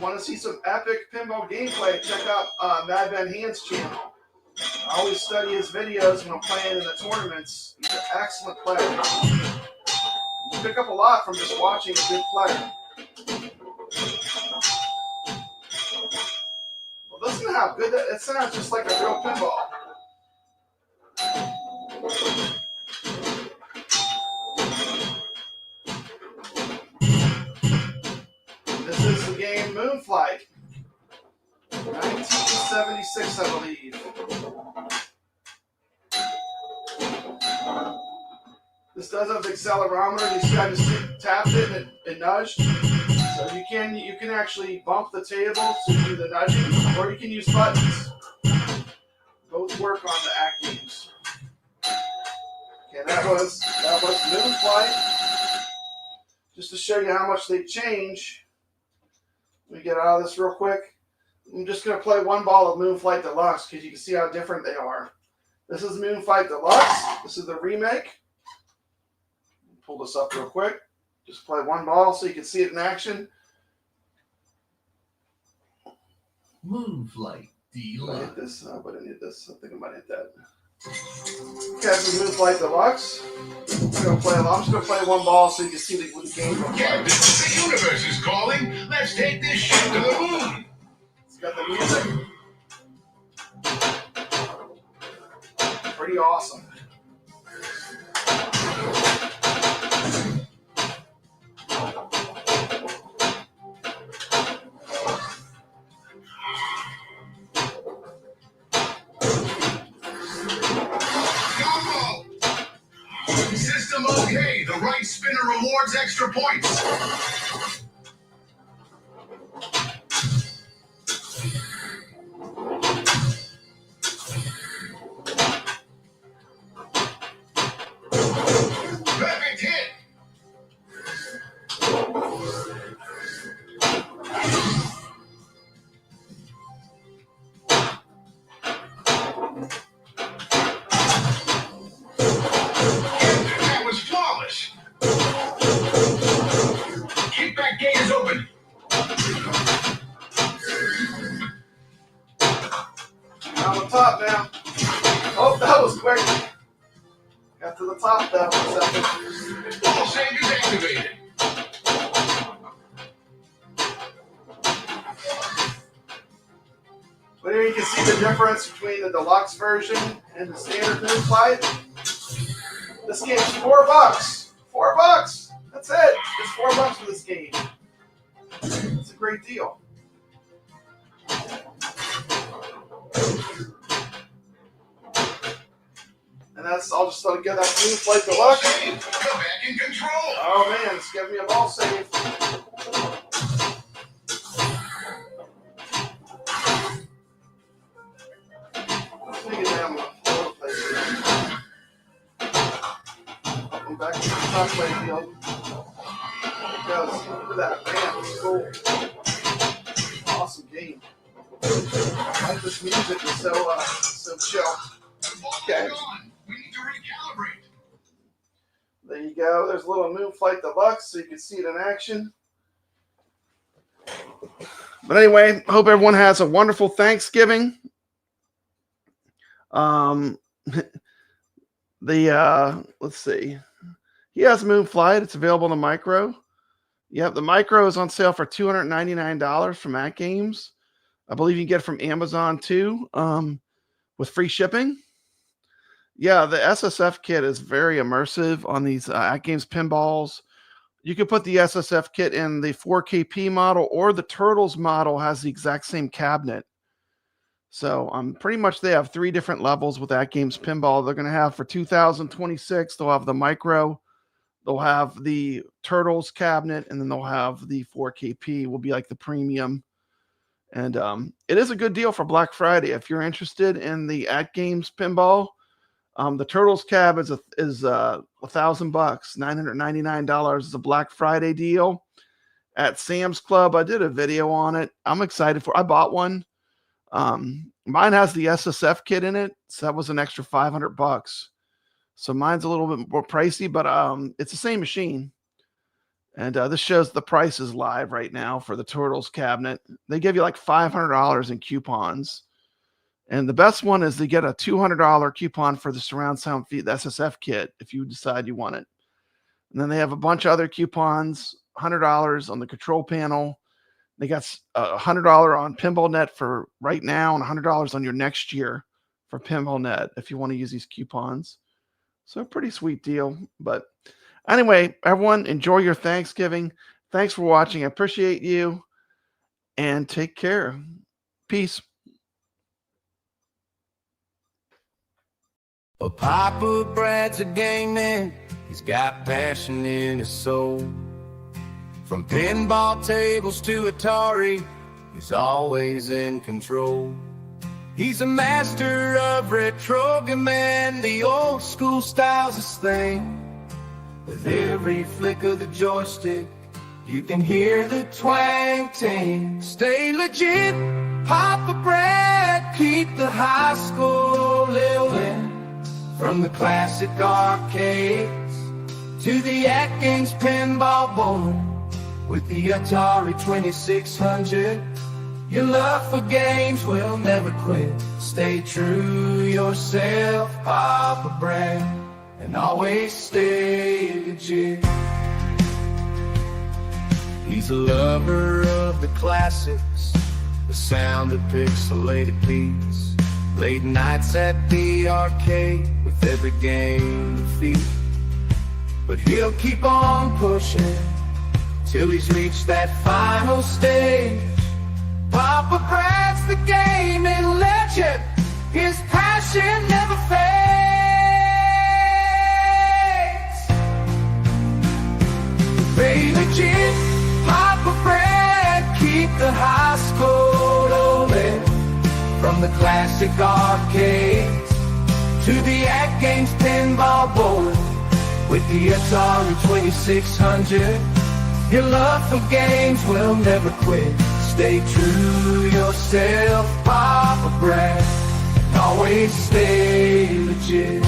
Want to see some epic pinball gameplay? Check out Mad Ben Hand's channel. I always study his videos when I'm playing in the tournaments. He's an excellent player. You pick up a lot from just watching a good player. Well, listen to how good it sounds, just like a real pinball. This is the game Moonflight. 1976, I believe. This does have the accelerometer. You see, I just tapped it and nudged. So you can actually bump the table to do the nudging, or you can use buttons. Both work on the AtGames. Okay, that was Moonflight. Just to show you how much they change. Let me get out of this real quick. I'm just going to play one ball of Moonflight Deluxe because you can see how different they are. This is Moonflight Deluxe. This is the remake. Pull this up real quick. Just play one ball so you can see it in action. Moonflight Deluxe. I hit this, but I didn't hit this. I think I might hit that. Okay, this is Moonflight Deluxe. I'm just going to play one ball so you can see what the game looks like. The universe is calling. Let's take this ship to the moon. It's got the music. Pretty awesome. System okay. The right spinner rewards extra points. Perfect hit. you can see the difference between the deluxe version and the standard move flight. This game's $4. $4. That's it. It's $4 for this game. It's a great deal. And that's, I'll just get that move flight deluxe. Back in control. Oh man, it's giving me a ball save. Let's take it down the floor place here. Welcome back to the top play field. Look at that, man, it's cool. Awesome game. I like this music, it's so chill. Okay. We need to recalibrate. There you go. There's a little Moon Flight Deluxe, so you can see it in action. But anyway, hope everyone has a wonderful Thanksgiving. Let's see. He has Moon Flight. It's available in the micro. Yep, the micro is on sale for $299 from AtGames. I believe you can get it from Amazon too, with free shipping. Yeah, the SSF kit is very immersive on these AtGames pinballs. You can put the SSF kit in the 4KP model, or the Turtles model has the exact same cabinet. So pretty much they have 3 different levels with AtGames pinball. They're going to have for 2026, they'll have the micro, they'll have the Turtles cabinet, and then they'll have the 4KP will be like the premium. And it is a good deal for Black Friday. If you're interested in the AtGames pinball, the Turtles cab is $1,000, $999 is a Black Friday deal at Sam's Club. I did a video on it. I'm excited for. I bought one. Mine has the SSF kit in it, so that was an extra $500. So mine's a little bit more pricey, but it's the same machine. And this shows the prices live right now for the Turtles cabinet. They give you like $500 in coupons. And the best one is they get a $200 coupon for the surround sound feed, the SSF kit, if you decide you want it. And then they have a bunch of other coupons, $100 on the control panel. They got $100 on Pinball Net for right now and $100 on your next year for Pinball Net if you want to use these coupons. So a pretty sweet deal. But anyway, everyone, enjoy your Thanksgiving. Thanks for watching. I appreciate you. And take care. Peace. Well, Papa Brad's a game man. He's got passion in his soul. From pinball tables to Atari, he's always in control. He's a master of retrogaming, the old school style's his thing. With every flick of the joystick, you can hear the twang ting. Stay legit, Papa Brad, keep the high school living. From the classic arcades to the AtGames pinball board, with the Atari 2600, your love for games will never quit. Stay true yourself, Papa Brad, and always stay legit. He's a lover of the classics, the sound of pixelated beats. Late nights at the arcade with every game defeat. But he'll keep on pushing till he's reached that final stage. Papa Brad's the gaming legend, his passion never fades. Stay legit, Papa Brad, keep the high school rolling. From the classic arcades to the AtGames pinball board, with the Atari 2600, your love for games will never quit. Stay true yourself, Papa Brad, and always stay legit.